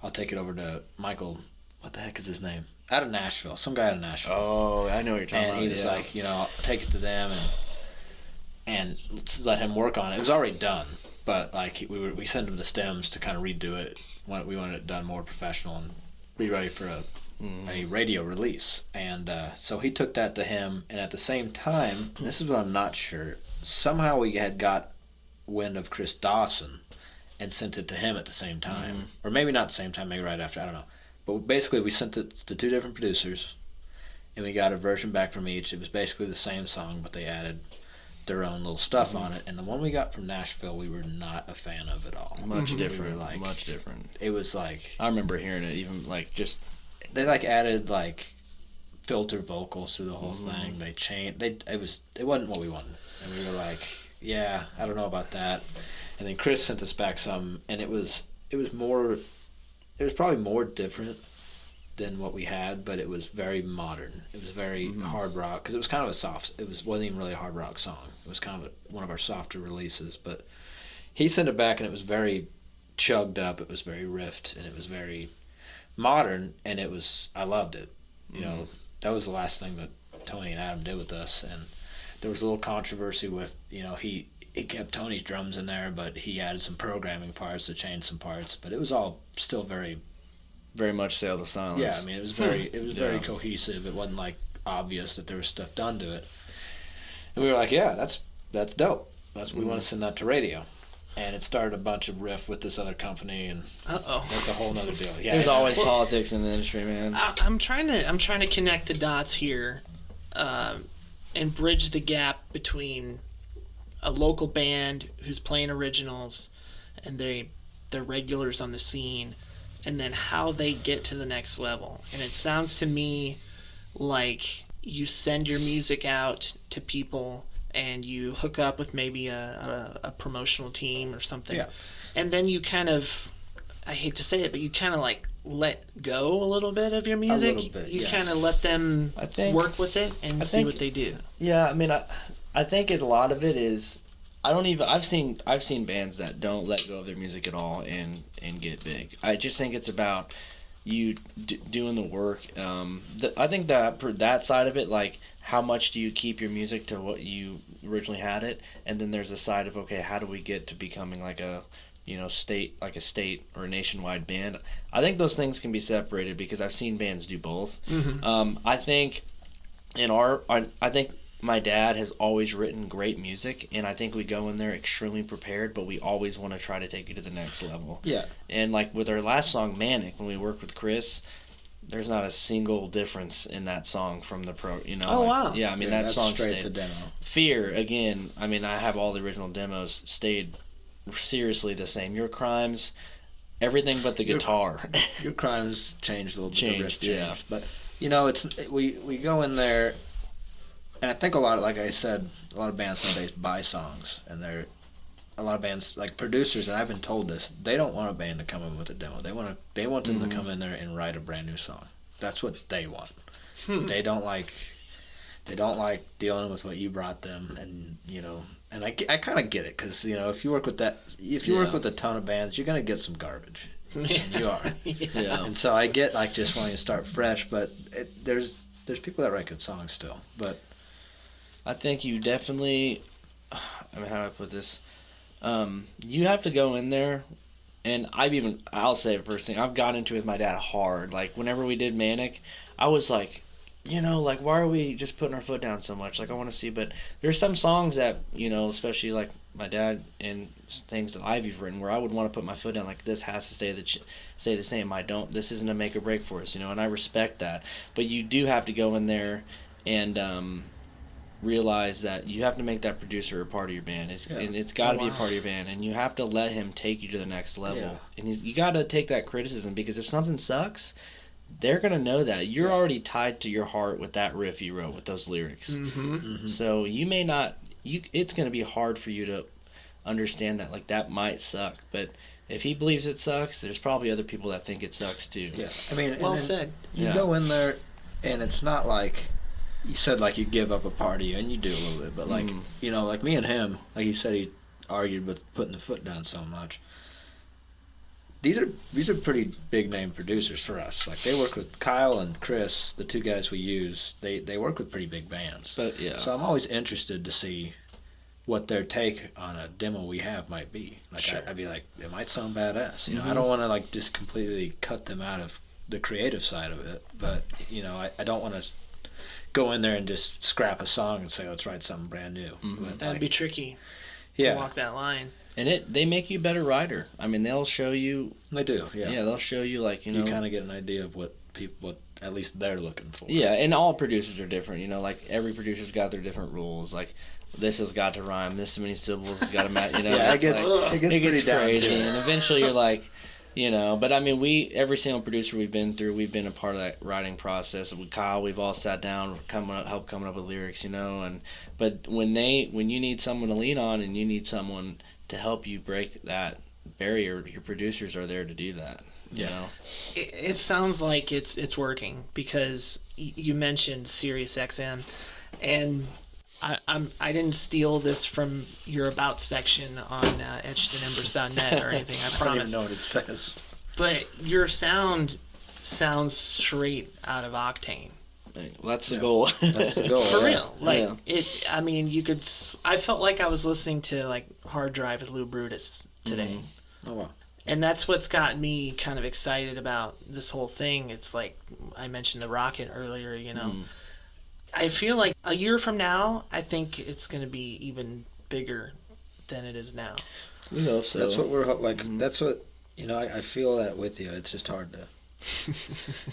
[SPEAKER 2] I'll take it over to Michael, what the heck is his name? Out of Nashville, some guy out of Nashville.
[SPEAKER 6] Oh, I know what you're talking about.
[SPEAKER 2] And he was like, I'll take it to them and let's let him work on it. It was already done, but like we sent him the stems to kind of redo it. We wanted it done more professional and be ready for a radio release. And so he took that to him, and at the same time, this is what I'm not sure, somehow we had got wind of Chris Dawson and sent it to him at the same time. Or maybe not the same time, maybe right after, I don't know. But basically we sent it to two different producers, and we got a version back from each. It was basically the same song, but they added their own little stuff on it. And the one we got from Nashville, we were not a fan of at all.
[SPEAKER 6] Much different.
[SPEAKER 2] We were like,
[SPEAKER 6] much different.
[SPEAKER 2] It was like,
[SPEAKER 6] I remember hearing it, even like just...
[SPEAKER 2] They like added like filter vocals through the whole thing. They changed. It wasn't what we wanted, and we were like, yeah, I don't know about that. And then Chris sent us back some, and it was probably more different than what we had, but it was very modern. It was very hard rock, because it was kind of wasn't even really a hard rock song. It was kind of one of our softer releases, but he sent it back, and it was very chugged up. It was very riffed, and it was very modern, and I loved it. That was the last thing that Tony and Adam did with us, and there was a little controversy with, he kept Tony's drums in there, but he added some programming parts to change some parts, but it was all still very
[SPEAKER 6] much Sail to Silence.
[SPEAKER 2] Yeah, I mean, it was very cohesive. It wasn't like obvious that there was stuff done to it, and we were like, yeah, that's dope. We want to send that to radio. And it started a bunch of riff with this other company, and that's a whole nother deal. Yeah,
[SPEAKER 6] there's always politics in the industry, man.
[SPEAKER 4] I'm trying to connect the dots here, and bridge the gap between a local band who's playing originals, and they're regulars on the scene, and then how they get to the next level. And it sounds to me like you send your music out to people, and you hook up with maybe a promotional team or something. Yeah. And then you kind of, I hate to say it, but you kind of like let go a little bit of your music. A little bit, you kind of let them work with it and see what they do.
[SPEAKER 6] Yeah, I mean, I think a lot of it is, I've seen bands that don't let go of their music at all and get big. I just think it's about you doing the work. I think that side of it, like, how much do you keep your music to what you originally had it, and then there's a side of, okay, how do we get to becoming like a state or a nationwide band? I think those things can be separated, because I've seen bands do both. I think I think my dad has always written great music, and I think we go in there extremely prepared, but we always want to try to take it to the next level. Yeah. And like with our last song, Manic, when we worked with Chris, there's not a single difference in that song from the pro.
[SPEAKER 4] Wow.
[SPEAKER 6] Yeah, I mean, that song
[SPEAKER 2] straight
[SPEAKER 6] stayed.
[SPEAKER 2] The demo.
[SPEAKER 6] Fear, again, I mean, I have all the original demos, stayed seriously the same. Your Crimes, everything but the guitar.
[SPEAKER 2] Your Crimes changed a little bit. The riff changed.
[SPEAKER 6] Yeah.
[SPEAKER 2] But it's we go in there. And I think a lot of bands nowadays buy songs, and a lot of bands, like producers, and I've been told this, they don't want a band to come in with a demo. They want them to come in there and write a brand new song. That's what they want. They don't like dealing with what you brought them, and And I kind of get it, because if you work with work with a ton of bands, you're gonna get some garbage. And you are.
[SPEAKER 5] Yeah.
[SPEAKER 2] And so I get just wanting to start fresh, but there's people that write good songs still. But
[SPEAKER 6] I think you definitely, how do I put this? You have to go in there, and I'll say it first thing, I've got into it with my dad hard. Like, whenever we did Manic, I was like, why are we just putting our foot down so much? Like, I want to see, but there's some songs that, especially like my dad and things that I've written where I would want to put my foot down, like, this has to stay the same. This isn't a make or break for us, and I respect that. But you do have to go in there and realize that you have to make that producer a part of your band. And it's got to be a part of your band, and you have to let him take you to the next level. Yeah. And you got to take that criticism, because if something sucks, they're going to know that. You're already tied to your heart with that riff you wrote, with those lyrics. Mm-hmm. Mm-hmm. So you may not... it's going to be hard for you to understand that, like, that might suck. But if he believes it sucks, there's probably other people that think it sucks too.
[SPEAKER 2] Yeah. I mean...
[SPEAKER 4] Well said.
[SPEAKER 2] You go in there, and it's not like... You said, like, you give up a part of you, and you do a little bit. But, like, like me and him, like he said, he argued with putting the foot down so much. These are pretty big name producers for us. Like, they work with Kyle and Chris, the two guys we use. They work with pretty big bands.
[SPEAKER 6] But yeah.
[SPEAKER 2] So I'm always interested to see what their take on a demo we have might be. Like, sure. I'd be like, it might sound badass. I don't want to, like, just completely cut them out of the creative side of it. But I don't want to go in there and just scrap a song and say, let's write something brand new.
[SPEAKER 6] Mm-hmm.
[SPEAKER 2] But,
[SPEAKER 4] that'd be tricky to walk that line. And
[SPEAKER 6] they make you a better writer. I mean, they'll show you.
[SPEAKER 2] They do, yeah.
[SPEAKER 6] Yeah, they'll show you, like,
[SPEAKER 2] you kind of get an idea of what at least they're looking for.
[SPEAKER 6] Yeah, and all producers are different. Like, every producer's got their different rules. Like, this has got to rhyme. This many syllables has got to match.
[SPEAKER 2] Yeah, it gets pretty
[SPEAKER 6] crazy. And eventually you're like, But I mean, every single producer we've been through, we've been a part of that writing process. With Kyle, we've all sat down, helped coming up with lyrics, But when you need someone to lean on, and you need someone to help you break that barrier, your producers are there to do that.
[SPEAKER 4] It sounds like it's working, because you mentioned Sirius XM, and I didn't steal this from your about section on etchedandembers.net or anything. I promise.
[SPEAKER 2] I don't even know what it says.
[SPEAKER 4] But your sound sounds straight out of Octane.
[SPEAKER 6] Well, that's the goal.
[SPEAKER 2] That's the goal.
[SPEAKER 4] For real. Like, I mean, I felt like I was listening to, like, Hard Drive with Lou Brutus today.
[SPEAKER 2] Oh, wow.
[SPEAKER 4] And that's what's got me kind of excited about this whole thing. It's like, I mentioned the Rocket earlier, I feel like a year from now, I think it's going to be even bigger than it is now.
[SPEAKER 6] We hope so.
[SPEAKER 2] That's what we're like. That's what I feel that with you. It's just hard to.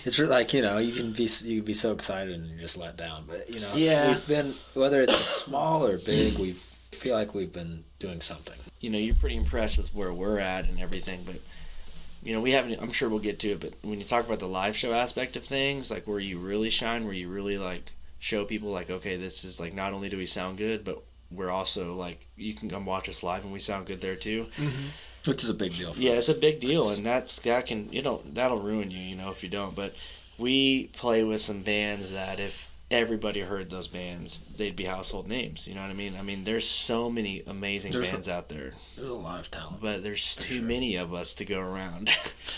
[SPEAKER 2] It's like you can be so excited and you're just let down. But we've been, whether it's small or big, we feel like we've been doing something.
[SPEAKER 6] You're pretty impressed with where we're at and everything, but we haven't. I'm sure we'll get to it. But when you talk about the live show aspect of things, like where you really shine, where you really like show people, like, okay, this is like, not only do we sound good, but we're also like, you can come watch us live and we sound good there too.
[SPEAKER 2] Mm-hmm. Which is a big deal for us.
[SPEAKER 6] It's a big deal, and that'll ruin you, if you don't. But we play with some bands that if everybody heard those bands, they'd be household names. You know what I mean? I mean, there's so many amazing bands out there.
[SPEAKER 2] There's a lot of talent.
[SPEAKER 6] But there's too many of us to go around.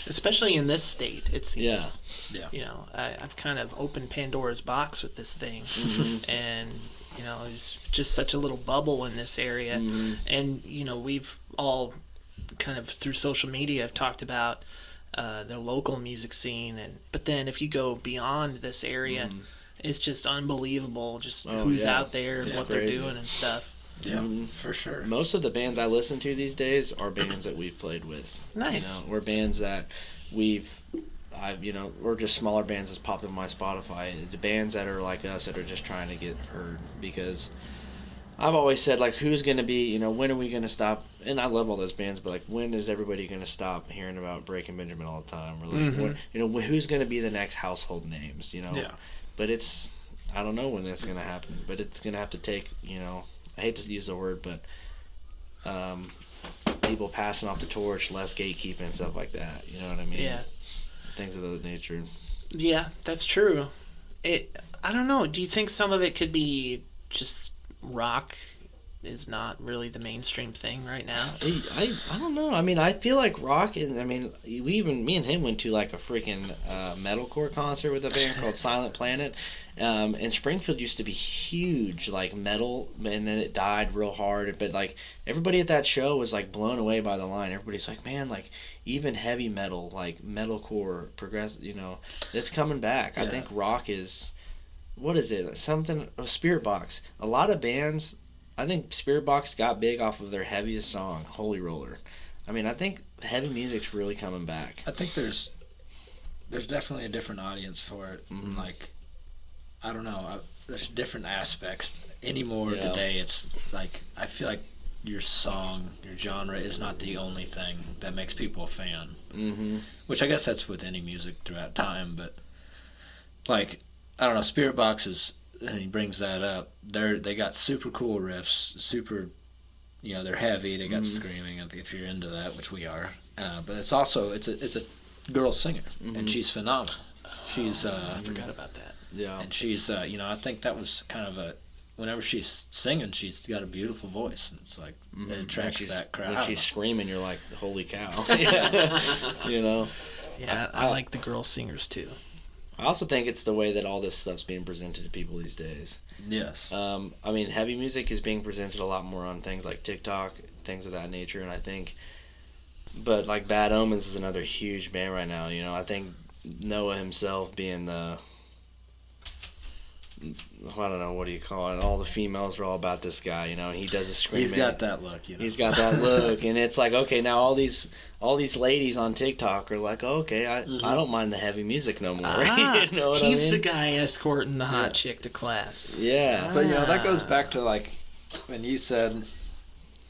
[SPEAKER 4] Especially in this state, it seems.
[SPEAKER 6] Yeah.
[SPEAKER 4] I've kind of opened Pandora's box with this thing. Mm-hmm. And, it's just such a little bubble in this area. Mm-hmm. And, we've all kind of through social media have talked about the local music scene. But then if you go beyond this area, it's just unbelievable just who's out there and what they're doing and stuff.
[SPEAKER 2] Yeah, for sure.
[SPEAKER 6] Most of the bands I listen to these days are bands that we've played with.
[SPEAKER 4] Nice.
[SPEAKER 6] We're bands that we're just smaller bands that's popped up on my Spotify. The bands that are like us that are just trying to get heard, because I've always said, like, who's going to be, when are we going to stop? And I love all those bands, but, like, when is everybody going to stop hearing about Breaking Benjamin all the time? Or, like, who's going to be the next household names, Yeah. But I don't know when that's going to happen, but it's going to have to take, I hate to use the word, but people passing off the torch, less gatekeeping and stuff like that, you know what I mean?
[SPEAKER 4] Yeah.
[SPEAKER 6] Things of that nature.
[SPEAKER 4] Yeah, that's true. I don't know. Do you think some of it could be just rock is not really the mainstream thing right now.
[SPEAKER 6] I don't know. I mean, I feel like rock, and I mean, me and him went to like a freaking metalcore concert with a band called Silent Planet. And Springfield used to be huge, like metal, and then it died real hard. But like everybody at that show was like blown away by the line. Everybody's like, man, like even heavy metal, like metalcore, progressive, it's coming back. Yeah. I think rock is, what is it? Something of Spirit Box. A lot of bands, I think Spirit Box got big off of their heaviest song, Holy Roller. I mean, I think heavy music's really coming back.
[SPEAKER 2] I think there's definitely a different audience for it. Mm-hmm. Like, I don't know. There's different aspects anymore today. It's like I feel like your song, your genre is not the only thing that makes people a fan. Mm-hmm. Which I guess that's with any music throughout time. But like, I don't know. Spirit Box is, and he brings that up. They got super cool riffs, super, they're heavy. They got screaming. If you're into that, which we are. But it's also it's a girl singer, and she's phenomenal. She's
[SPEAKER 4] I forgot about that.
[SPEAKER 2] Yeah, and she's I think that was kind of whenever she's singing, she's got a beautiful voice. And it's like it attracts that crowd.
[SPEAKER 6] When she's screaming, you're like, holy cow.
[SPEAKER 4] Yeah, I like the girl singers too.
[SPEAKER 6] I also think it's the way that all this stuff's being presented to people these days.
[SPEAKER 2] Yes.
[SPEAKER 6] I mean, heavy music is being presented a lot more on things like TikTok, things of that nature, and I think, but like Bad Omens is another huge band right now. I think Noah himself being the, I don't know, what do you call it? All the females are all about this guy, and he does a screaming.
[SPEAKER 2] He's got that look,
[SPEAKER 6] He's got that look, and it's like, okay, now all these ladies on TikTok are like, oh, okay, I don't mind the heavy music no more. You know what I mean?
[SPEAKER 4] He's the guy escorting the hot chick to class.
[SPEAKER 6] Yeah.
[SPEAKER 2] But that goes back to like when you said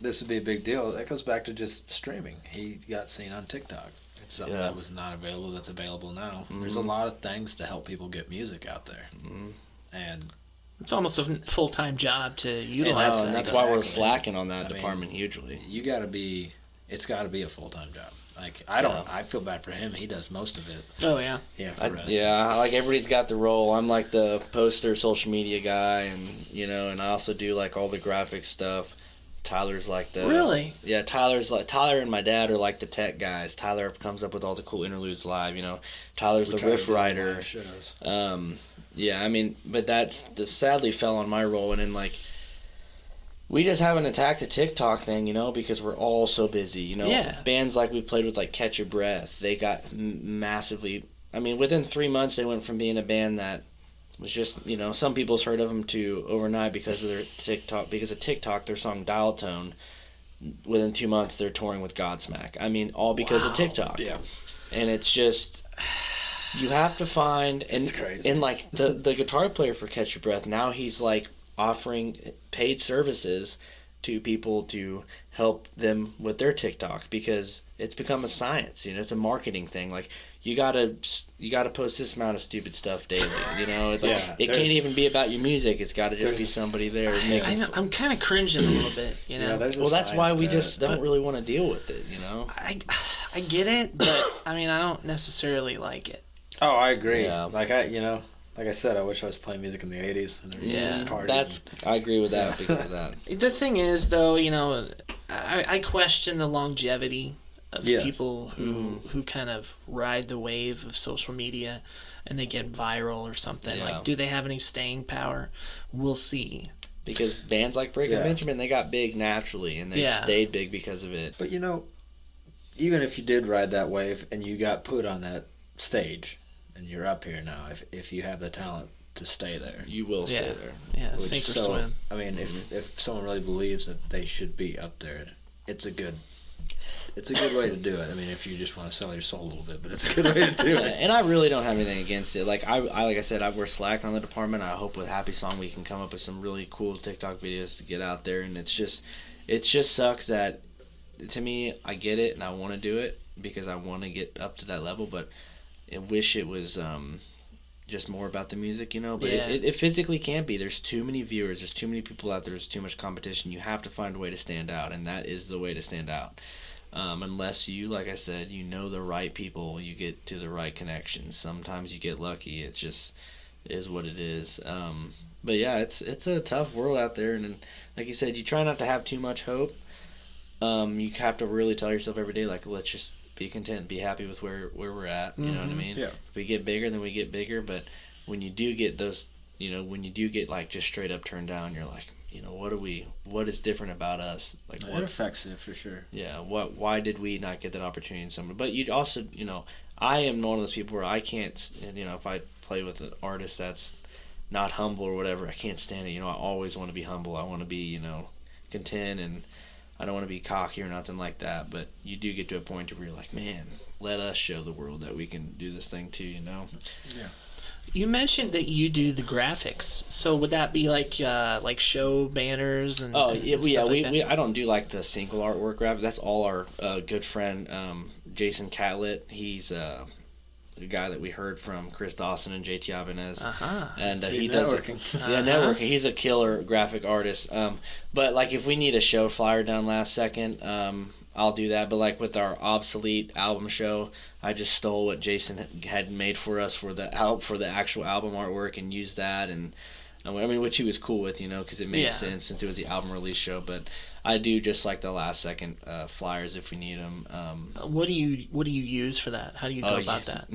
[SPEAKER 2] this would be a big deal. That goes back to just streaming. He got seen on TikTok. It's something that was not available that's available now. Mm-hmm. There's a lot of things to help people get music out there. Mm-hmm. And
[SPEAKER 4] it's almost a full-time job to utilize that.
[SPEAKER 6] And that's why we're slacking on that department hugely.
[SPEAKER 2] It's got to be a full-time job. Like, I feel bad for him. He does most of it.
[SPEAKER 4] Oh, yeah.
[SPEAKER 2] Yeah, for us.
[SPEAKER 6] Yeah, like everybody's got the role. I'm like the poster social media guy, and, and I also do like all the graphic stuff. Tyler's like the...
[SPEAKER 4] Really?
[SPEAKER 6] Yeah, Tyler and my dad are like the tech guys. Tyler comes up with all the cool interludes live, Tyler's the riff writer. Yeah, I mean, but that sadly fell on my role, and then, like, we just haven't attacked the TikTok thing, because we're all so busy,
[SPEAKER 4] Yeah.
[SPEAKER 6] Bands like we've played with, like, Catch Your Breath, they got massively... I mean, within 3 months, they went from being a band that was just, some people's heard of them to overnight because of their TikTok, their song Dial Tone, within 2 months, they're touring with Godsmack. I mean, all because of TikTok.
[SPEAKER 2] Yeah.
[SPEAKER 6] And it's just... You have to find, and like the guitar player for Catch Your Breath, now he's like offering paid services to people to help them with their TikTok because it's become a science. It's a marketing thing. Like you gotta post this amount of stupid stuff daily. It's like it can't even be about your music. It's got to just be somebody there.
[SPEAKER 4] I'm kind of cringing a little bit.
[SPEAKER 2] Yeah,
[SPEAKER 6] that's why we just don't really want to deal with it.
[SPEAKER 4] I get it, but I mean I don't necessarily like it.
[SPEAKER 2] Oh, I agree. Yeah. Like I said, I wish I was playing music in the '80s and just partying.
[SPEAKER 6] I agree with that because of that.
[SPEAKER 4] The thing is, though, I question the longevity of people who kind of ride the wave of social media and they get viral or something. Yeah. Like, do they have any staying power? We'll see.
[SPEAKER 6] Because bands like Breaking Benjamin, they got big naturally and they stayed big because of it.
[SPEAKER 2] But even if you did ride that wave and you got put on that stage. And you're up here now. If you have the talent to stay there,
[SPEAKER 6] you will stay there.
[SPEAKER 4] Yeah, sink or swim.
[SPEAKER 2] I mean, if someone really believes that they should be up there, it's a good way to do it. I mean, if you just want to sell your soul a little bit, but it's a good way to do it.
[SPEAKER 6] And I really don't have anything against it. Like like I said, we're slacking on the department. I hope with Happy Song we can come up with some really cool TikTok videos to get out there. And it just sucks that, to me, I get it and I want to do it because I want to get up to that level, but. I wish it was just more about the music, but it physically can't be. There's too many viewers. There's too many people out there. There's too much competition. You have to find a way to stand out, and that is the way to stand out. Unless you, like I said, the right people, you get to the right connections. Sometimes you get lucky. It just is what it is. But yeah, it's a tough world out there, and like you said, you try not to have too much hope. You have to really tell yourself every day, like, let's just be content, be happy with where we're at. You know what I mean?
[SPEAKER 2] Yeah.
[SPEAKER 6] If we get bigger, then we get bigger. But when you do get those, when you do get like just straight up turned down, you're like, what is different about us? Like,
[SPEAKER 2] It affects it for sure.
[SPEAKER 6] Yeah. Why did we not get that opportunity in somebody? But you'd also, I am one of those people where I can't, if I play with an artist that's not humble or whatever, I can't stand it. I always want to be humble. I want to be, content, and I don't want to be cocky or nothing like that. But you do get to a point where you're like, man, let us show the world that we can do this thing too, Yeah.
[SPEAKER 4] You mentioned that you do the graphics, so would that be like show banners and?
[SPEAKER 6] Oh
[SPEAKER 4] and
[SPEAKER 6] yeah,
[SPEAKER 4] stuff like that?
[SPEAKER 6] I don't do like the single artwork graphic. That's all our good friend Jason Catlett. He's the guy that we heard from, Chris Dawson and JT Ibanez, and he does networking. He's a killer graphic artist. But like if we need a show flyer done last second, I'll do that. But like with our Obsolete album show, I just stole what Jason had made for us for the actual album artwork and used that, and which he was cool with, because it made sense since it was the album release show. But I do just like the last second flyers if we need them.
[SPEAKER 4] What do you use for that? How do you go about that?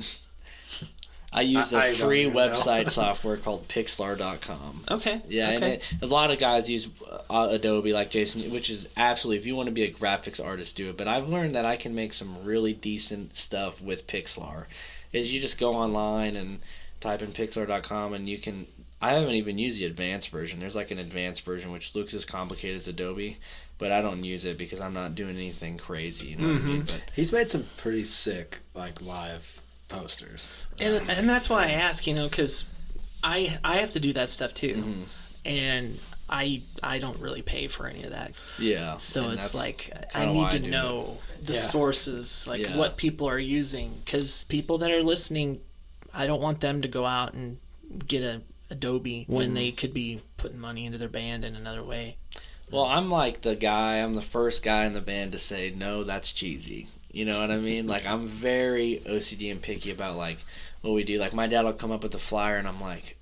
[SPEAKER 6] I use a free website software called Pixlr.com.
[SPEAKER 4] Okay.
[SPEAKER 6] Yeah,
[SPEAKER 4] okay.
[SPEAKER 6] and a lot of guys use Adobe like Jason, which is absolutely, if you want to be a graphics artist, do it. But I've learned that I can make some really decent stuff with Pixlr. Is you just go online and type in Pixlr.com, and you can. I haven't even used the advanced version. There's like an advanced version which looks as complicated as Adobe, but I don't use it because I'm not doing anything crazy. You know what I mean? But
[SPEAKER 2] he's made some pretty sick like live posters,
[SPEAKER 4] and that's why I ask, because I have to do that stuff too, and I don't really pay for any of that.
[SPEAKER 6] Yeah.
[SPEAKER 4] So it's like I need to know the sources, like what people are using, because people that are listening, I don't want them to go out and get a Adobe when they could be putting money into their band in another way.
[SPEAKER 6] Well, I'm like I'm the first guy in the band to say, no, that's cheesy. You know what I mean? Like, I'm very OCD and picky about, like, what we do. Like, my dad will come up with a flyer, and I'm like,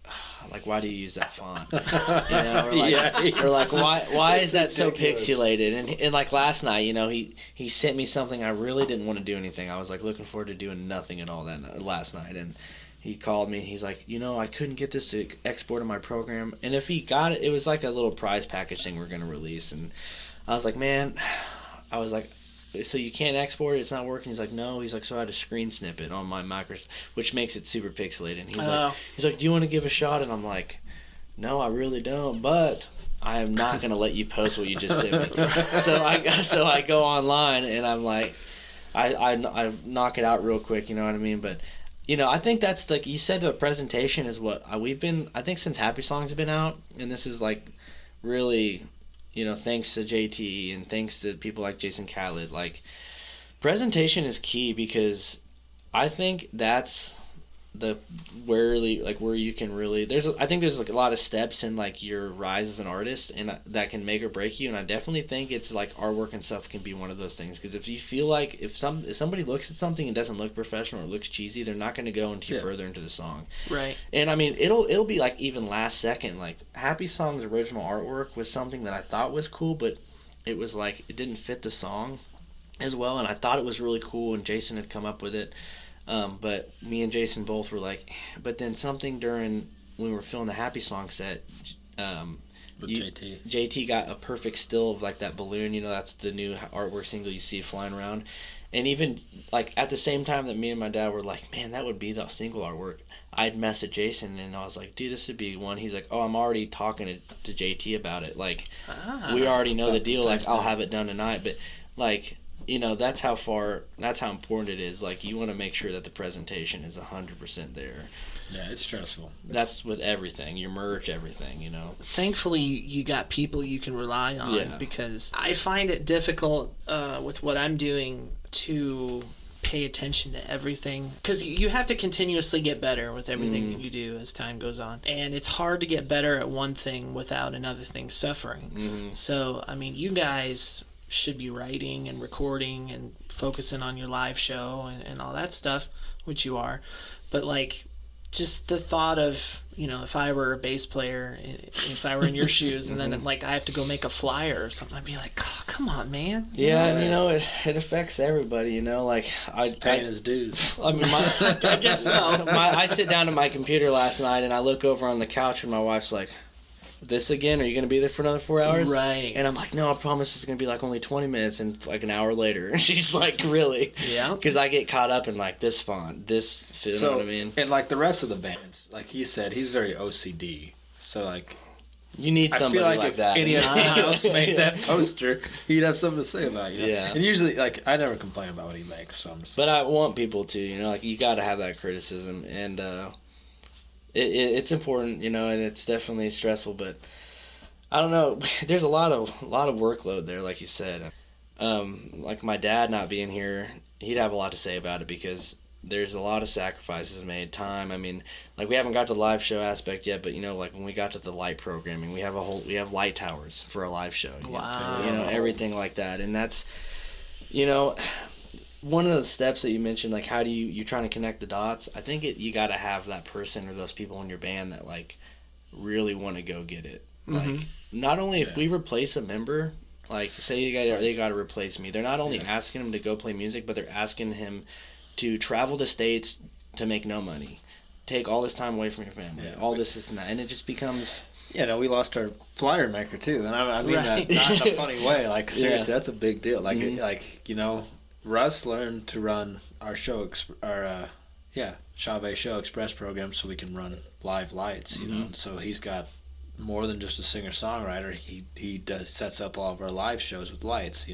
[SPEAKER 6] why do you use that font? Or like, why is that so pixelated? And like, last night, he sent me something. I really didn't want to do anything. I was, like, looking forward to doing nothing at all last night. And he called me, and he's like, I couldn't get this to export in my program. And if he got it, it was like a little prize package thing we're going to release. And I was like, man, so you can't export it? It's not working? He's like, no. He's like, so I had a screen snippet on my Microsoft, which makes it super pixelated. And he's like, do you want to give a shot? And I'm like, no, I really don't. But I am not going to let you post what you just sent me. So I go online, and I'm like, I knock it out real quick. You know what I mean? But I think that's, like you said, a presentation is what we've been. I think since Happy Songs have been out, and this is like really. Thanks to JT and thanks to people like Jason Catlett, like, presentation is key, because I think that's where you can really I think there's like a lot of steps in like your rise as an artist, and that can make or break you. And I definitely think it's like artwork and stuff can be one of those things, because if you feel like if somebody looks at something and doesn't look professional or looks cheesy, they're not going to go further into the song.
[SPEAKER 4] Right.
[SPEAKER 6] And I mean, it'll be like even last second, like Happy Song's original artwork was something that I thought was cool, but it was like it didn't fit the song as well, and I thought it was really cool, and Jason had come up with it. But me and Jason both were like, but then something when we were filming the Happy Song set,
[SPEAKER 2] with JT.
[SPEAKER 6] JT got a perfect still of like that balloon, that's the new artwork single you see flying around. And even like at the same time that me and my dad were like, man, that would be the single artwork, I'd message Jason and I was like, dude, this would be one. He's like, oh, I'm already talking to JT about it. Like, we already know the deal. Like, I'll have it done tonight. But like, that's how important it is. Like, you want to make sure that the presentation is 100% there.
[SPEAKER 2] Yeah, it's stressful.
[SPEAKER 6] That's with everything, your merch, everything,
[SPEAKER 4] Thankfully, you got people you can rely on, because I find it difficult with what I'm doing to pay attention to everything, because you have to continuously get better with everything that you do as time goes on, and it's hard to get better at one thing without another thing suffering. So, I mean, you guys should be writing and recording and focusing on your live show and all that stuff, which you are, but like, just the thought of, if I were a bass player, if I were in your shoes, and then like I have to go make a flyer or something, I'd be like, oh, come on, man.
[SPEAKER 6] Yeah, and it affects everybody. Like I
[SPEAKER 2] paying his dues.
[SPEAKER 6] I mean,
[SPEAKER 4] I guess so.
[SPEAKER 6] I sit down at my computer last night and I look over on the couch and my wife's like, "This again? Are you going to be there for another 4 hours?"
[SPEAKER 4] Right.
[SPEAKER 6] And I'm like, "No, I promise it's going to be like only 20 minutes," and like an hour later. And she's like, "Really?"
[SPEAKER 4] Yeah.
[SPEAKER 6] Because I get caught up in like this font, this, you know what I mean?
[SPEAKER 2] And like the rest of the bands, like he said, he's very OCD. So like,
[SPEAKER 6] you need somebody
[SPEAKER 2] I feel like if
[SPEAKER 6] that.
[SPEAKER 2] any other house made that poster, he'd have something to say about it.
[SPEAKER 6] Yeah.
[SPEAKER 2] And usually, like, I never complain about what he makes. So I'm just,
[SPEAKER 6] But I want people to, like you got to have that criticism, and it's important, and it's definitely stressful, but. I don't know. There's a lot of workload there, like you said. Like my dad not being here, he'd have a lot to say about it because there's a lot of sacrifices made, time. I mean, like we haven't got to the live show aspect yet, but like when we got to the light programming, we have light towers for a live show.
[SPEAKER 4] Wow.
[SPEAKER 6] Everything like that, and that's, one of the steps that you mentioned, like how do you trying to connect the dots? I think you got to have that person or those people in your band that like really want to go get it. Like, not only if we replace a member, like, say they got to replace me, they're not only asking him to go play music, but they're asking him to travel to states to make no money, take all this time away from your family, all this and that, and it just becomes...
[SPEAKER 2] we lost our flyer maker, too, and I mean that not in a funny way. Like, seriously, that's a big deal. Like, Russ learned to run our show, Chave Show Express program so we can run live lights, so he's got... more than just a singer-songwriter, he sets up all of our live shows with lights,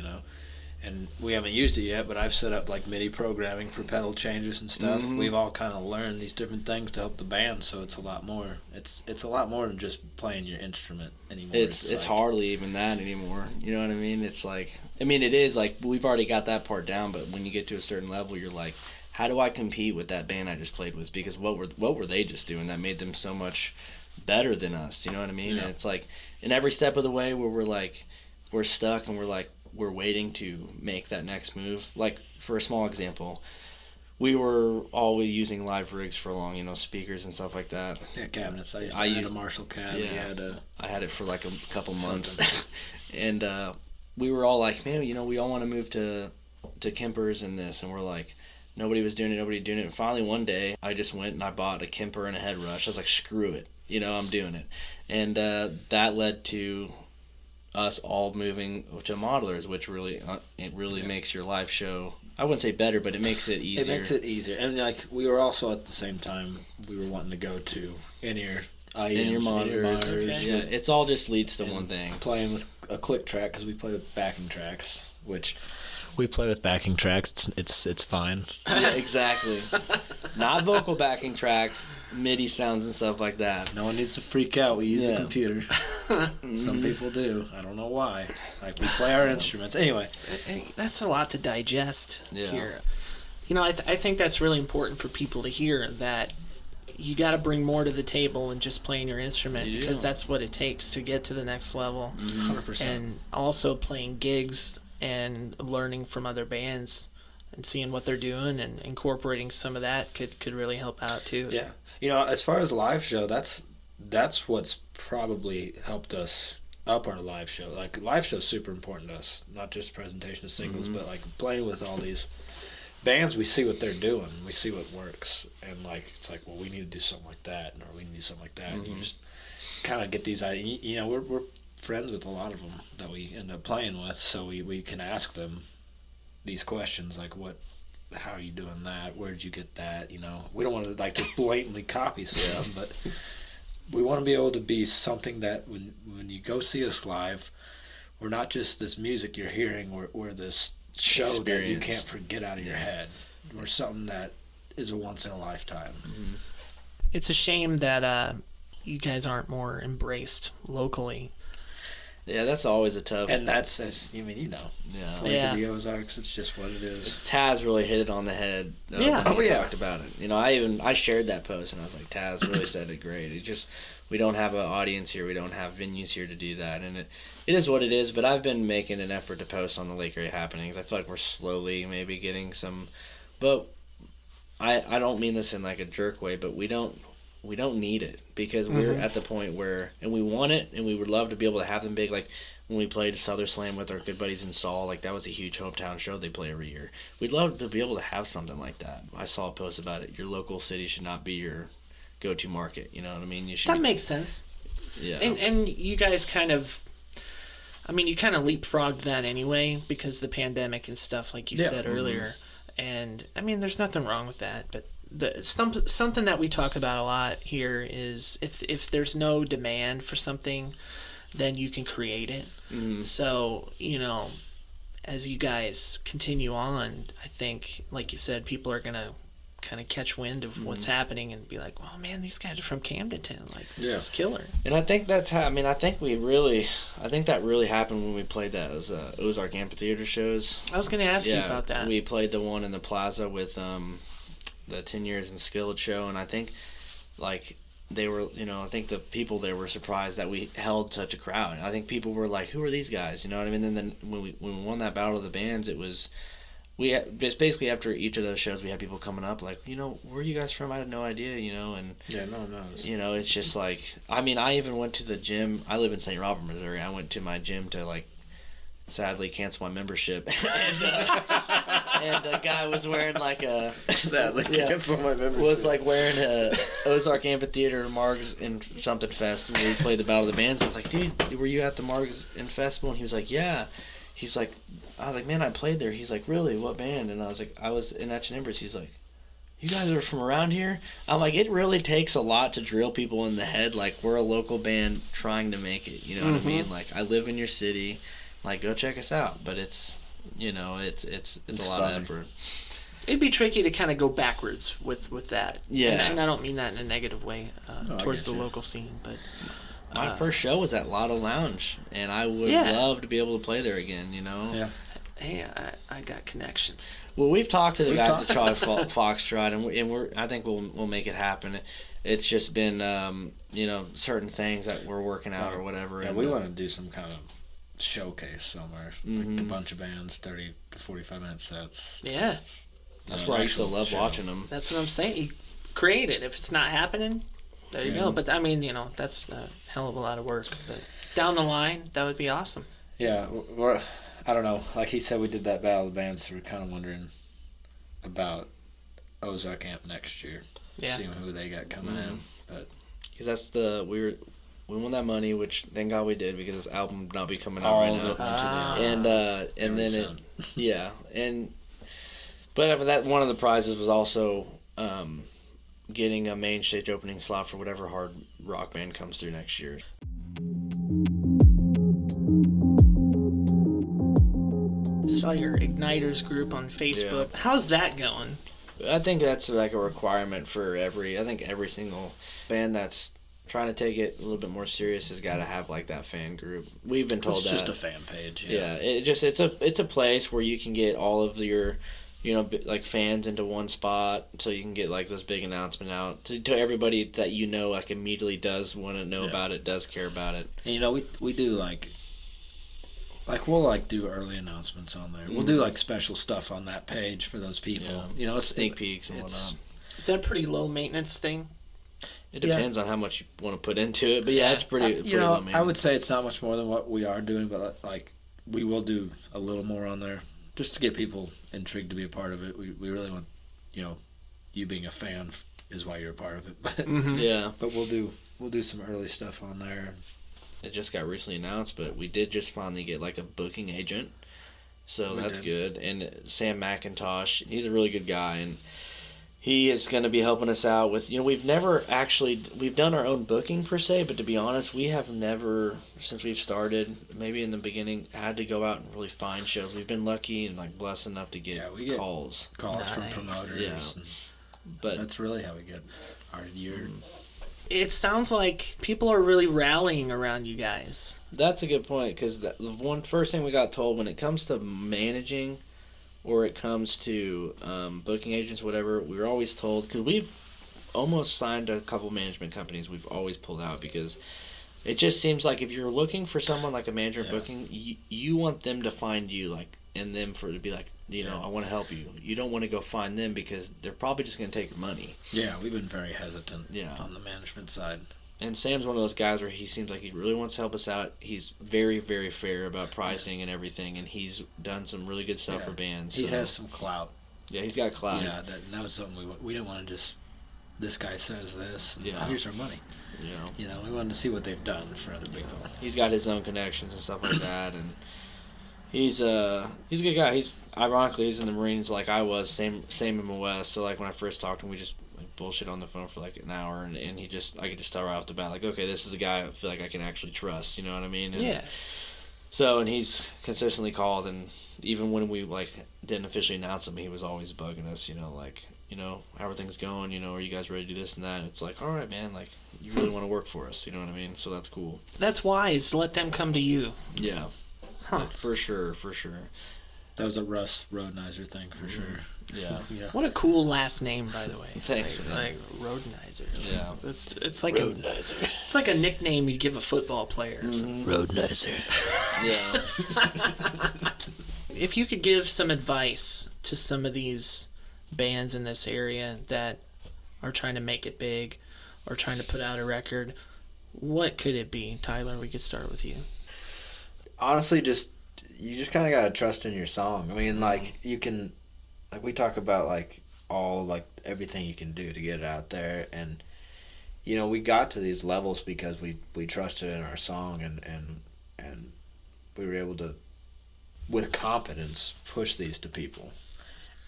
[SPEAKER 2] and we haven't used it yet, but I've set up like MIDI programming for pedal changes and stuff. We've all kind of learned these different things to help the band, so it's a lot more. It's a lot more than just playing your instrument anymore.
[SPEAKER 6] It's like, hardly even that anymore. You know what I mean? It's like, I mean, it is like we've already got that part down, but when you get to a certain level, you're like, how do I compete with that band I just played with? Because what were they just doing that made them so much better than us, you know what I mean? And it's like in every step of the way where we're stuck and we're waiting to make that next move. Like for a small example, we were always using live rigs for long, speakers and stuff like that.
[SPEAKER 2] Yeah, cabinets. I used a Marshall cab.
[SPEAKER 6] Yeah, I had it for like a couple months, and we were all like, man, we all want to move to Kempers and this, and we're like. Nobody was doing it, and finally one day I just went and I bought a Kemper and a head rush. I was like, screw it, I'm doing it. And that led to us all moving to modelers, which really makes your live show, I wouldn't say better, but it makes it easier.
[SPEAKER 2] It makes it easier. And like we were also at the same time, we were wanting to go to in-ear IEMs,
[SPEAKER 6] in-ear monitors.
[SPEAKER 2] Okay.
[SPEAKER 6] Yeah, it's all just leads to one thing.
[SPEAKER 2] Playing with a click track, because we play with backing tracks, which...
[SPEAKER 5] We play with backing tracks. It's fine.
[SPEAKER 6] Yeah, exactly. Not vocal backing tracks, MIDI sounds and stuff like that.
[SPEAKER 2] No one needs to freak out. We use a computer. Some people do. I don't know why. Like we play our instruments. Anyway,
[SPEAKER 4] that's a lot to digest here. I think that's really important for people to hear, that you got to bring more to the table than just playing your instrument, because that's what it takes to get to the next level.
[SPEAKER 2] 100%.
[SPEAKER 4] And also playing gigs and learning from other bands and seeing what they're doing and incorporating some of that could really help out too.
[SPEAKER 2] Yeah. As far as live show, that's what's probably helped us up our live show. Like live show's super important to us, not just presentation of singles, but like playing with all these bands, we see what they're doing, we see what works, and like it's like, well, we need to do something like that, or we need to do something like that. And you just kind of get these ideas. We're friends with a lot of them that we end up playing with, so we can ask them these questions like, how are you doing that, where did you get that? We don't want to like just blatantly copy stuff, but we want to be able to be something that when you go see us live, we're not just this music you're hearing, we're this show that you can't forget out of your head. We're something that is a once in a lifetime.
[SPEAKER 4] It's a shame that you guys aren't more embraced locally.
[SPEAKER 6] Yeah, that's always a tough.
[SPEAKER 2] And that's, Lake of the Ozarks, it's just what it is.
[SPEAKER 6] Taz really hit it on the head. When he talked about it. I shared that post and I was like, Taz really said it great. It just, we don't have an audience here, we don't have venues here to do that, and it is what it is. But I've been making an effort to post on the Lake Area happenings. I feel like we're slowly maybe getting some, but I don't mean this in like a jerk way, but we don't need it, because we're at the point where, and we want it, and we would love to be able to have them big. Like when we played Southern Slam with our good buddies in Saul, like that was a huge hometown show they play every year. We'd love to be able to have something like that. I saw a post about it. Your local city should not be your go-to market. You know what I mean? You should.
[SPEAKER 4] That makes sense.
[SPEAKER 6] Yeah.
[SPEAKER 4] And you guys kind of, I mean, you kind of leapfrogged that anyway because of the pandemic and stuff, like you said earlier. And I mean, there's nothing wrong with that, but something that we talk about a lot here is if there's no demand for something, then you can create it. So, you know, as you guys continue on, I think, like you said, people are going to kind of catch wind of what's happening and be like, well, man, these guys are from Camdenton. Like, this is killer.
[SPEAKER 6] And I think that's how, I mean, I think that really happened when we played that. It was our amphitheater shows.
[SPEAKER 4] I was going to ask you about that.
[SPEAKER 6] We played the one in the plaza with the 10 Years in Skillet show, and I think, like, they were, you know, I think the people there were surprised that we held such a crowd. I think people were like, who are these guys? You know what I mean? And then when we won that Battle of the Bands, it was, just basically after each of those shows, we had people coming up like, you know, where are you guys from? I had no idea, you know, and you know, it's just like, I mean, I even went to the gym. I live in St. Robert, Missouri. I went to my gym to, like, sadly cancel my membership, and the guy was wearing like a
[SPEAKER 2] cancel my membership.
[SPEAKER 6] Was like wearing a Ozark Amphitheater Margs and something fest when we played the Battle of the Bands. I was like, dude, were you at the Margs and Festival? And he was like, yeah. He's like, I was like, man, I played there. He's like, really? What band? And I was like, I was in Etched and Embers. He's like, you guys are from around here? I'm like, it really takes a lot to drill people in the head. Like, we're a local band trying to make it. You know what I mean? Like, I live in your city. Like, go check us out. But it's, you know, it's a lot of effort.
[SPEAKER 4] It'd be tricky to kind of go backwards with that.
[SPEAKER 6] Yeah.
[SPEAKER 4] And I don't mean that in a negative way towards the local scene. But
[SPEAKER 6] my first show was at Lotto Lounge, and I would love to be able to play there again, you know?
[SPEAKER 2] Yeah.
[SPEAKER 4] Hey, I got connections.
[SPEAKER 6] Well, we've talked to the guys at Charlie Foxtrot, and we're I think we'll make it happen. It's just been, you know, certain things that we're working out or whatever.
[SPEAKER 2] Yeah,
[SPEAKER 6] and
[SPEAKER 2] we want to do some kind of showcase somewhere, like a bunch of bands, 30 to 45-minute sets.
[SPEAKER 4] Yeah.
[SPEAKER 6] That's why I used to love watching them.
[SPEAKER 4] That's what I'm saying. You create it. If it's not happening, there you go. But, I mean, you know, that's a hell of a lot of work. But down the line, that would be awesome.
[SPEAKER 2] Yeah. I don't know. Like he said, we did that Battle of the Bands, so we're kind of wondering about Ozark Amp next year.
[SPEAKER 4] Yeah.
[SPEAKER 2] Seeing who they got coming in. But
[SPEAKER 6] because that's we won that money, which thank God we did, because this album would not be coming out right now. And then but after that, one of the prizes was also getting a main stage opening slot for whatever hard rock band comes through next year.
[SPEAKER 4] Saw your Igniters group on Facebook. Yeah. How's that going?
[SPEAKER 6] I think that's like a requirement for every single band that's trying to take it a little bit more serious has got to have like that fan group. We've been told
[SPEAKER 2] it's
[SPEAKER 6] that.
[SPEAKER 2] It's just a fan page.
[SPEAKER 6] Yeah, it's a place where you can get all of your, you know, like fans into one spot, so you can get like this big announcement out to everybody that you know, like immediately does want to know about it, does care about it.
[SPEAKER 2] And you know, we do like we'll like do early announcements on there. We'll do like special stuff on that page for those people. Yeah. You know,
[SPEAKER 6] sneak peeks and whatnot.
[SPEAKER 4] Is that a pretty low maintenance thing?
[SPEAKER 6] It depends on how much you want to put into it, but it's pretty low maintenance.
[SPEAKER 2] I would say it's not much more than what we are doing, but like we will do a little more on there just to get people intrigued to be a part of it. We really want, you know, you being a fan is why you're a part of it. But but we'll do some early stuff on there.
[SPEAKER 6] It just got recently announced, but we did just finally get like a booking agent, so that's good. And Sam McIntosh, he's a really good guy, and he is going to be helping us out with, you know, we've done our own booking per se, but to be honest, we have never, since we've started, maybe in the beginning, had to go out and really find shows. We've been lucky and like blessed enough to get calls
[SPEAKER 2] from promoters.
[SPEAKER 6] Yeah. But
[SPEAKER 2] that's really how we get our year.
[SPEAKER 4] It sounds like people are really rallying around you guys.
[SPEAKER 6] That's a good point, because the first thing we got told when it comes to managing or it comes to booking agents, whatever, we were always told, because we've almost signed a couple management companies, we've always pulled out, because it just seems like if you're looking for someone like a manager booking, you want them to find you like and them for to be like, I want to help you. You don't want to go find them because they're probably just going to take your money.
[SPEAKER 2] Yeah, we've been very hesitant
[SPEAKER 6] Yeah.
[SPEAKER 2] on the management side.
[SPEAKER 6] And Sam's one of those guys where he seems like he really wants to help us out. He's very, very fair about pricing and everything, and he's done some really good stuff for bands.
[SPEAKER 2] He has some clout.
[SPEAKER 6] Yeah, he's got clout.
[SPEAKER 2] Yeah, that was something we didn't want to just, this guy says this, and here's our money. We wanted to see what they've done for other people.
[SPEAKER 6] He's got his own connections and stuff like that, and he's a good guy. Ironically, he's in the Marines like I was, same in the West. So like when I first talked to him, we just bullshit on the phone for like an hour, and I could just tell right off the bat, like, okay, this is a guy I feel like I can actually trust. You know what I mean? And so, and he's consistently called, and even when we like didn't officially announce him, he was always bugging us. How are things going? Are you guys ready to do this and that? And it's like, all right, man, like you really want to work for us. You know what I mean? So that's cool.
[SPEAKER 4] That's wise to let them come to you.
[SPEAKER 6] Yeah.
[SPEAKER 4] Huh.
[SPEAKER 6] For sure.
[SPEAKER 2] That was a Russ Rhodenizer thing for sure.
[SPEAKER 6] Yeah.
[SPEAKER 4] What a cool last name, by the way.
[SPEAKER 6] Thanks, man.
[SPEAKER 4] Like Rhodenizer.
[SPEAKER 6] Yeah.
[SPEAKER 4] It's like
[SPEAKER 5] Rhodenizer.
[SPEAKER 4] It's like a nickname you'd give a football player.
[SPEAKER 5] Rhodenizer.
[SPEAKER 6] Yeah.
[SPEAKER 4] If you could give some advice to some of these bands in this area that are trying to make it big or trying to put out a record, what could it be? Tyler, we could start with you.
[SPEAKER 2] Honestly, you just kind of gotta trust in your song. I mean, like you can, like we talk about like all like everything you can do to get it out there, and we got to these levels because we trusted in our song, and we were able to, with confidence, push these to people,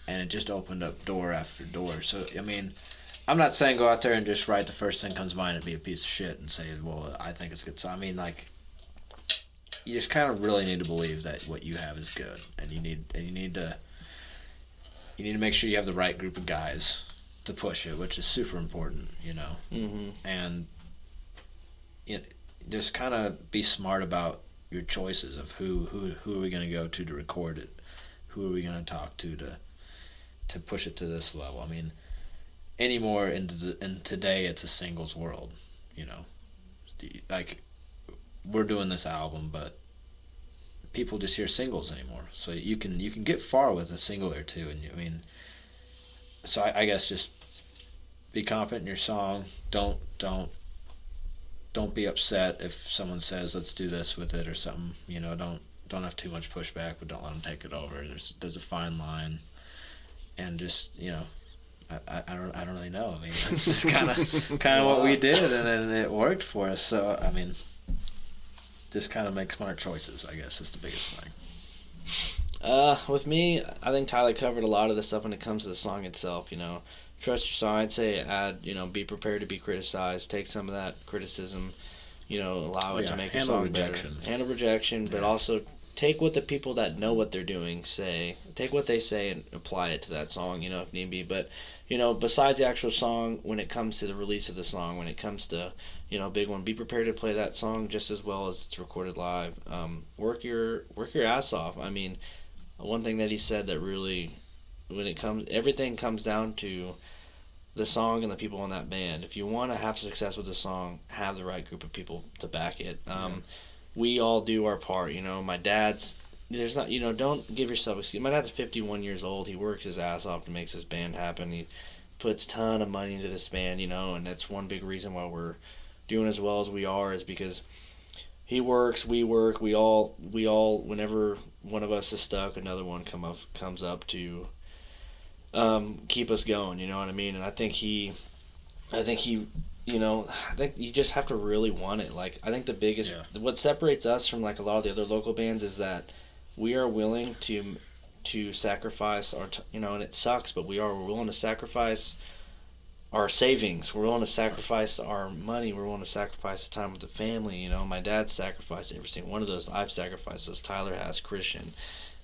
[SPEAKER 2] and it just opened up door after door. So I mean, I'm not saying go out there and just write the first thing comes to mind and be a piece of shit and say, well, I think it's good. So I mean, like, you just kind of really need to believe that what you have is good, and you need to make sure you have the right group of guys to push it, which is super important,
[SPEAKER 6] Mm-hmm.
[SPEAKER 2] and just kind of be smart about your choices of who are we going to go to record it, who are we going to talk to push it to this level. I mean, anymore in today it's a singles world, like we're doing this album, but people just hear singles anymore. So you can get far with a single or two, and so I guess just be confident in your song. Don't be upset if someone says let's do this with it or something. Don't have too much pushback, but don't let them take it over. There's a fine line, and just I don't really know. I mean, it's kind of what we did, and then it worked for us. So I mean, just kind of make smart choices, I guess, is the biggest thing.
[SPEAKER 6] With me, I think Tyler covered a lot of the stuff when it comes to the song itself. Trust your song. I'd say be prepared to be criticized. Take some of that criticism, allow it to make your song better. Handle rejection, but also take what the people that know what they're doing say. Take what they say and apply it to that song, if need be. But, besides the actual song, when it comes to the release of the song, when it comes to, big one, be prepared to play that song just as well as it's recorded live. Work your ass off. I mean, one thing that he said that really, everything comes down to the song and the people in that band. If you want to have success with the song, have the right group of people to back it. We all do our part. My dad's, don't give yourself excuse. My dad's 51 years old. He works his ass off to make this band happen. He puts a ton of money into this band, and that's one big reason why we're doing as well as we are, is because he works, we work, we all whenever one of us is stuck, another one comes up to keep us going, you know what I mean? And I think you just have to really want it. Like, I think the biggest, what separates us from like a lot of the other local bands is that we are willing to sacrifice our, and it sucks, but we're willing to sacrifice our savings. We're willing to sacrifice our money. We're willing to sacrifice the time with the family. My dad's sacrificed every single one of those. I've sacrificed those. Tyler has. Christian.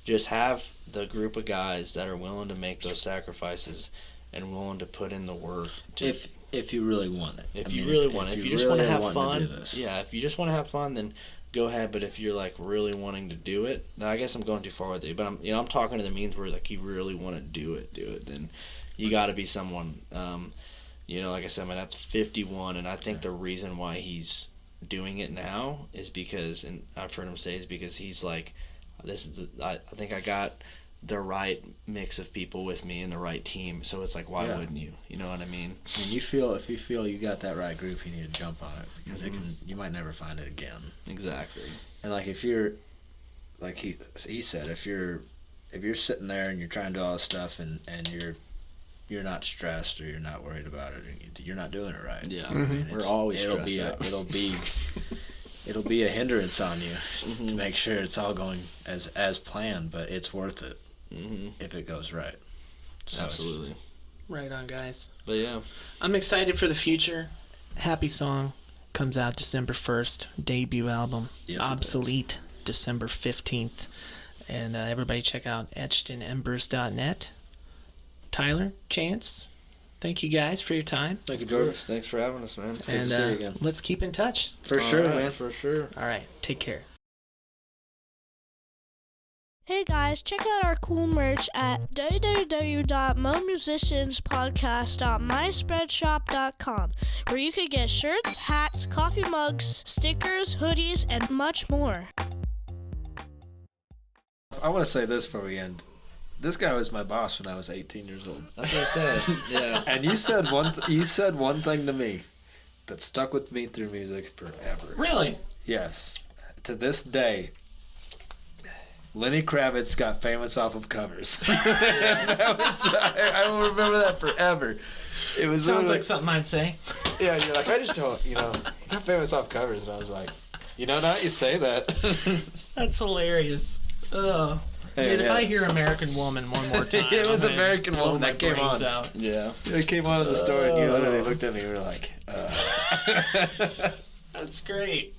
[SPEAKER 6] Just have the group of guys that are willing to make those sacrifices and willing to put in the work.
[SPEAKER 2] If you really want it.
[SPEAKER 6] If you just want to have fun. If you just want to have fun, then go ahead. But if you're like really wanting to do it, now I guess I'm going too far with it. But I'm talking to the means where like you really want to do it. Then you got to be someone. Like I said, my dad's 51, and I think the reason why he's doing it now is because, and I've heard him say, is because he's like, I think I got the right mix of people with me and the right team. So it's like, why wouldn't you? You know what I mean?
[SPEAKER 2] And if you feel you got that right group, you need to jump on it, because you might never find it again.
[SPEAKER 6] Exactly.
[SPEAKER 2] And like, if you're, like he said, if you're sitting there and you're trying to do all this stuff and you're not stressed or you're not worried about it, you're not doing it right.
[SPEAKER 6] Yeah.
[SPEAKER 2] I mean,
[SPEAKER 6] We're always stressed out.
[SPEAKER 2] It'll be a hindrance on you to make sure it's all going as planned, but it's worth it if it goes right. So
[SPEAKER 6] absolutely.
[SPEAKER 4] Right on, guys.
[SPEAKER 6] But yeah,
[SPEAKER 4] I'm excited for the future. Happy Song comes out December 1st. Debut album.
[SPEAKER 2] Yes,
[SPEAKER 4] Obsolete, December 15th. And everybody check out Etched and Embers.net. Tyler, Chance, thank you guys for your time.
[SPEAKER 2] Thank you, George.
[SPEAKER 6] Thanks for having us, man.
[SPEAKER 2] Good to
[SPEAKER 4] And
[SPEAKER 2] see you again.
[SPEAKER 4] let's keep in touch.
[SPEAKER 2] For sure,
[SPEAKER 6] All right,
[SPEAKER 2] man.
[SPEAKER 6] For sure.
[SPEAKER 4] All right, take care.
[SPEAKER 7] Hey guys, check out our cool merch at www.momusicianspodcast.myspreadshop.com, where you can get shirts, hats, coffee mugs, stickers, hoodies, and much more.
[SPEAKER 2] I want to say this before we end. This guy was my boss when I was 18 years old.
[SPEAKER 6] That's what I said. Yeah.
[SPEAKER 2] And you said one thing to me that stuck with me through music forever.
[SPEAKER 4] Really?
[SPEAKER 2] Yes. To this day, Lenny Kravitz got famous off of covers. I will remember that forever. It was
[SPEAKER 4] Sounds like something I'd say.
[SPEAKER 2] Yeah, you're like, I just don't, he got famous off covers. And I was like, now you say that.
[SPEAKER 4] That's hilarious. Oh.
[SPEAKER 2] Hey,
[SPEAKER 4] Dude, if
[SPEAKER 2] yeah.
[SPEAKER 4] I hear American Woman one more time,
[SPEAKER 2] It was
[SPEAKER 4] I'm gonna
[SPEAKER 2] American
[SPEAKER 4] blow
[SPEAKER 2] Woman
[SPEAKER 4] my
[SPEAKER 2] that came
[SPEAKER 4] brains
[SPEAKER 2] on.
[SPEAKER 4] out.
[SPEAKER 6] Yeah.
[SPEAKER 2] It came on in the store and you literally looked at me and you were like,
[SPEAKER 4] That's great.